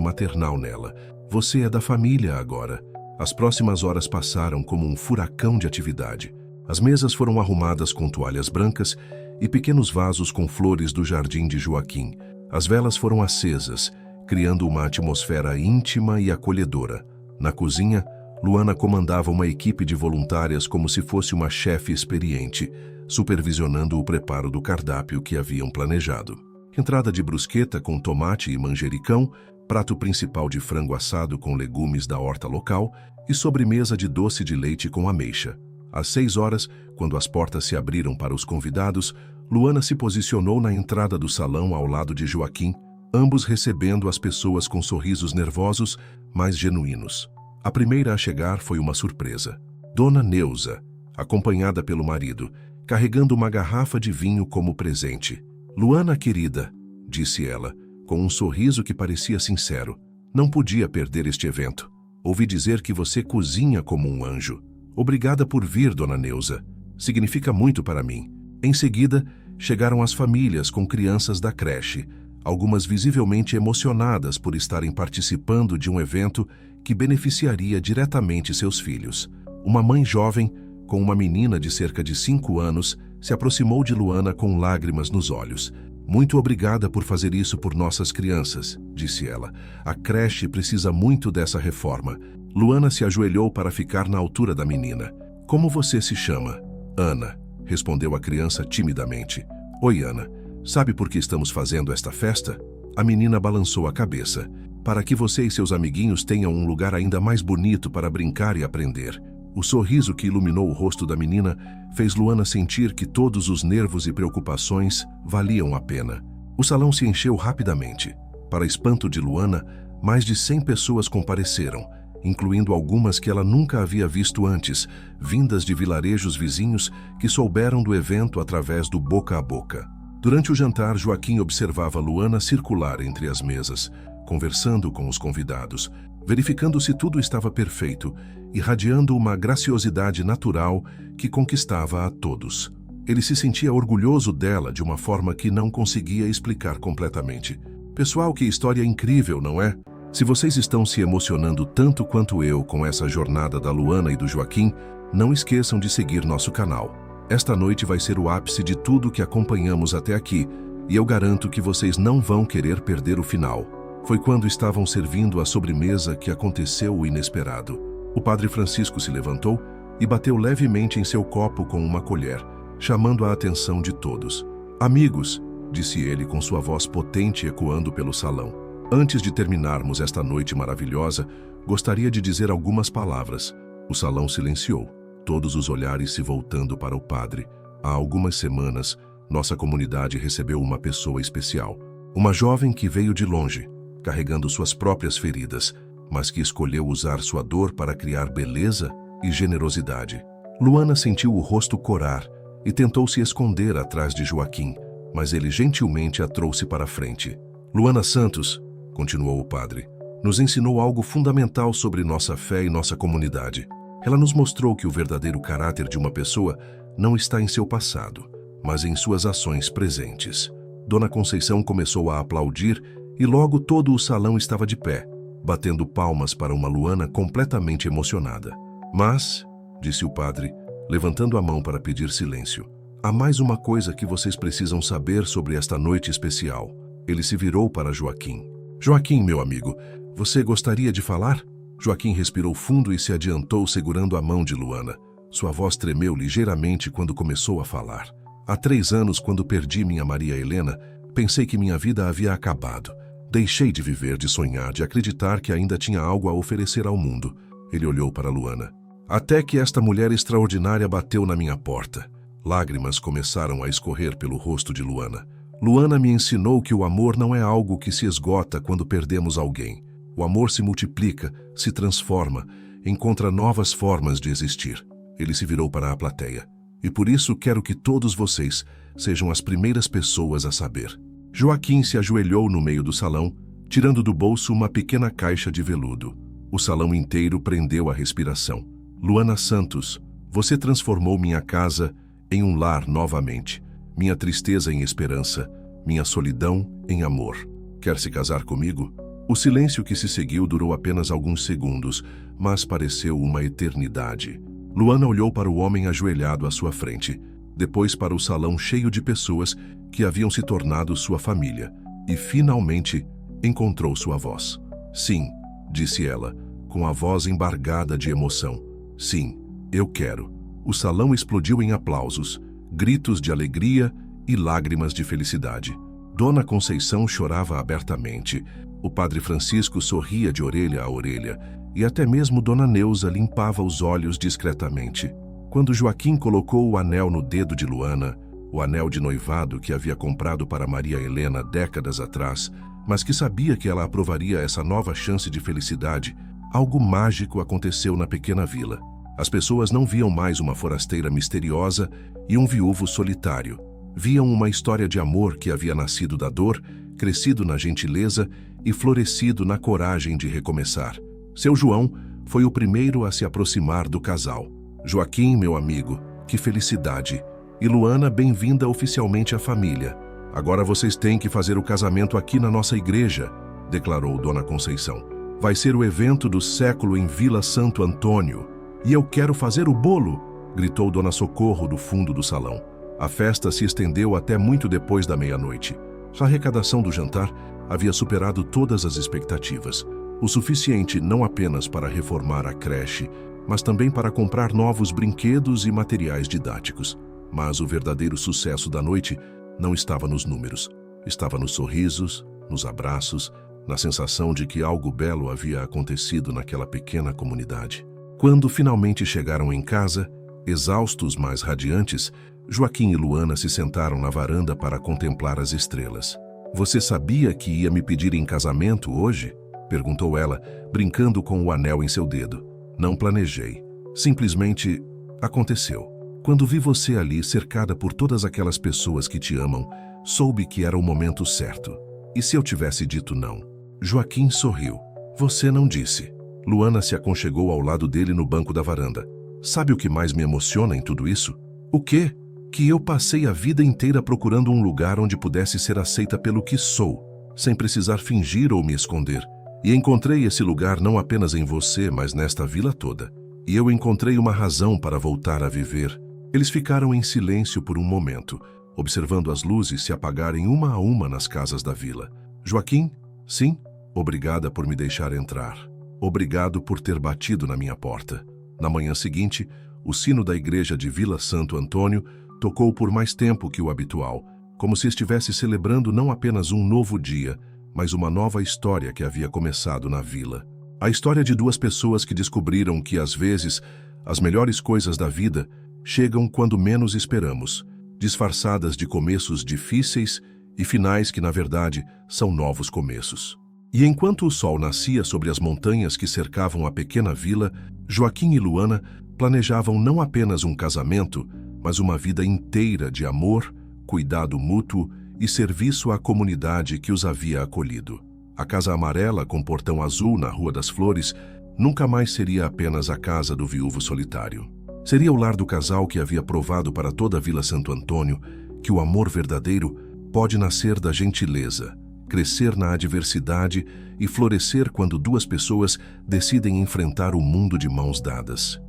maternal nela. "Você é da família agora." As próximas horas passaram como um furacão de atividade. As mesas foram arrumadas com toalhas brancas e pequenos vasos com flores do jardim de Joaquim. As velas foram acesas, criando uma atmosfera íntima e acolhedora. Na cozinha, Luana comandava uma equipe de voluntárias como se fosse uma chefe experiente, supervisionando o preparo do cardápio que haviam planejado. Entrada de brusqueta com tomate e manjericão, prato principal de frango assado com legumes da horta local e sobremesa de doce de leite com ameixa. Às 6 horas, quando as portas se abriram para os convidados, Luana se posicionou na entrada do salão ao lado de Joaquim, ambos recebendo as pessoas com sorrisos nervosos, mas genuínos. A primeira a chegar foi uma surpresa. Dona Neuza, acompanhada pelo marido, carregando uma garrafa de vinho como presente. "Luana, querida", disse ela, com um sorriso que parecia sincero, "não podia perder este evento. Ouvi dizer que você cozinha como um anjo. Obrigada por vir, Dona Neuza. Significa muito para mim." Em seguida, chegaram as famílias com crianças da creche, algumas visivelmente emocionadas por estarem participando de um evento que beneficiaria diretamente seus filhos. Uma mãe jovem, com uma menina de cerca de 5 anos, se aproximou de Luana com lágrimas nos olhos. "Muito obrigada por fazer isso por nossas crianças", disse ela. "A creche precisa muito dessa reforma." Luana se ajoelhou para ficar na altura da menina. "Como você se chama?" "Ana", respondeu a criança timidamente. "Oi, Ana. Sabe por que estamos fazendo esta festa?" A menina balançou a cabeça. "Para que você e seus amiguinhos tenham um lugar ainda mais bonito para brincar e aprender." O sorriso que iluminou o rosto da menina fez Luana sentir que todos os nervos e preocupações valiam a pena. O salão se encheu rapidamente. Para espanto de Luana, mais de 100 pessoas compareceram, incluindo algumas que ela nunca havia visto antes, vindas de vilarejos vizinhos que souberam do evento através do boca a boca. Durante o jantar, Joaquim observava Luana circular entre as mesas, conversando com os convidados, verificando se tudo estava perfeito, irradiando uma graciosidade natural que conquistava a todos. Ele se sentia orgulhoso dela de uma forma que não conseguia explicar completamente. "Pessoal, que história incrível, não é? Se vocês estão se emocionando tanto quanto eu com essa jornada da Luana e do Joaquim, não esqueçam de seguir nosso canal. Esta noite vai ser o ápice de tudo que acompanhamos até aqui, e eu garanto que vocês não vão querer perder o final." Foi quando estavam servindo a sobremesa que aconteceu o inesperado. O padre Francisco se levantou e bateu levemente em seu copo com uma colher, chamando a atenção de todos. "Amigos", disse ele com sua voz potente ecoando pelo salão, "antes de terminarmos esta noite maravilhosa, gostaria de dizer algumas palavras." O salão silenciou, todos os olhares se voltando para o padre. Há algumas semanas, nossa comunidade recebeu uma pessoa especial. Uma jovem que veio de longe, carregando suas próprias feridas, mas que escolheu usar sua dor para criar beleza e generosidade. Luana sentiu o rosto corar e tentou se esconder atrás de Joaquim, mas ele gentilmente a trouxe para a frente. "Luana Santos", continuou o padre, "nos ensinou algo fundamental sobre nossa fé e nossa comunidade. Ela nos mostrou que o verdadeiro caráter de uma pessoa não está em seu passado, mas em suas ações presentes." Dona Conceição começou a aplaudir e logo todo o salão estava de pé, batendo palmas para uma Luana completamente emocionada. "Mas", disse o padre, levantando a mão para pedir silêncio, "há mais uma coisa que vocês precisam saber sobre esta noite especial." Ele se virou para Joaquim. "Joaquim, meu amigo, você gostaria de falar?" Joaquim respirou fundo e se adiantou segurando a mão de Luana. Sua voz tremeu ligeiramente quando começou a falar. "Há 3 anos, quando perdi minha Maria Helena, pensei que minha vida havia acabado. Deixei de viver, de sonhar, de acreditar que ainda tinha algo a oferecer ao mundo." Ele olhou para Luana. "Até que esta mulher extraordinária bateu na minha porta." Lágrimas começaram a escorrer pelo rosto de Luana. "Luana me ensinou que o amor não é algo que se esgota quando perdemos alguém. O amor se multiplica, se transforma, encontra novas formas de existir." Ele se virou para a plateia. "E por isso quero que todos vocês sejam as primeiras pessoas a saber." Joaquim se ajoelhou no meio do salão, tirando do bolso uma pequena caixa de veludo. O salão inteiro prendeu a respiração. Luana Santos, você transformou minha casa em um lar novamente, minha tristeza em esperança, minha solidão em amor. Quer se casar comigo? O silêncio que se seguiu durou apenas alguns segundos, mas pareceu uma eternidade. Luana olhou para o homem ajoelhado à sua frente, depois para o salão cheio de pessoas que haviam se tornado sua família, e finalmente encontrou sua voz. Sim, disse ela, com a voz embargada de emoção. Sim, eu quero. O salão explodiu em aplausos, gritos de alegria e lágrimas de felicidade. Dona Conceição chorava abertamente. O padre Francisco sorria de orelha a orelha e até mesmo Dona Neuza limpava os olhos discretamente. Quando Joaquim colocou o anel no dedo de Luana, o anel de noivado que havia comprado para Maria Helena décadas atrás, mas que sabia que ela aprovaria essa nova chance de felicidade, algo mágico aconteceu na pequena vila. As pessoas não viam mais uma forasteira misteriosa e um viúvo solitário. Viam uma história de amor que havia nascido da dor, crescido na gentileza e florescido na coragem de recomeçar. Seu João foi o primeiro a se aproximar do casal. Joaquim, meu amigo, que felicidade! E Luana, bem-vinda oficialmente à família. Agora vocês têm que fazer o casamento aqui na nossa igreja, declarou Dona Conceição. Vai ser o evento do século em Vila Santo Antônio. E eu quero fazer o bolo, gritou Dona Socorro do fundo do salão. A festa se estendeu até muito depois da meia-noite. A arrecadação do jantar havia superado todas as expectativas. O suficiente não apenas para reformar a creche, mas também para comprar novos brinquedos e materiais didáticos. Mas o verdadeiro sucesso da noite não estava nos números. Estava nos sorrisos, nos abraços, na sensação de que algo belo havia acontecido naquela pequena comunidade. Quando finalmente chegaram em casa, exaustos mas radiantes, Joaquim e Luana se sentaram na varanda para contemplar as estrelas. Você sabia que ia me pedir em casamento hoje? Perguntou ela, brincando com o anel em seu dedo. Não planejei. Simplesmente aconteceu. Quando vi você ali cercada por todas aquelas pessoas que te amam, soube que era o momento certo. E se eu tivesse dito não? Joaquim sorriu. Você não disse. Luana se aconchegou ao lado dele no banco da varanda. Sabe o que mais me emociona em tudo isso? O quê? Que eu passei a vida inteira procurando um lugar onde pudesse ser aceita pelo que sou, sem precisar fingir ou me esconder. E encontrei esse lugar não apenas em você, mas nesta vila toda. E eu encontrei uma razão para voltar a viver. Eles ficaram em silêncio por um momento, observando as luzes se apagarem uma a uma nas casas da vila. Joaquim? Sim? Obrigada por me deixar entrar. Obrigado por ter batido na minha porta. Na manhã seguinte, o sino da igreja de Vila Santo Antônio tocou por mais tempo que o habitual, como se estivesse celebrando não apenas um novo dia, mas uma nova história que havia começado na vila. A história de duas pessoas que descobriram que, às vezes, as melhores coisas da vida chegam quando menos esperamos, disfarçadas de começos difíceis e finais que, na verdade, são novos começos. E enquanto o sol nascia sobre as montanhas que cercavam a pequena vila, Joaquim e Luana planejavam não apenas um casamento, mas uma vida inteira de amor, cuidado mútuo e serviço à comunidade que os havia acolhido. A Casa Amarela, com portão azul na Rua das Flores, nunca mais seria apenas a casa do viúvo solitário. Seria o lar do casal que havia provado para toda a Vila Santo Antônio que o amor verdadeiro pode nascer da gentileza, crescer na adversidade e florescer quando duas pessoas decidem enfrentar o mundo de mãos dadas.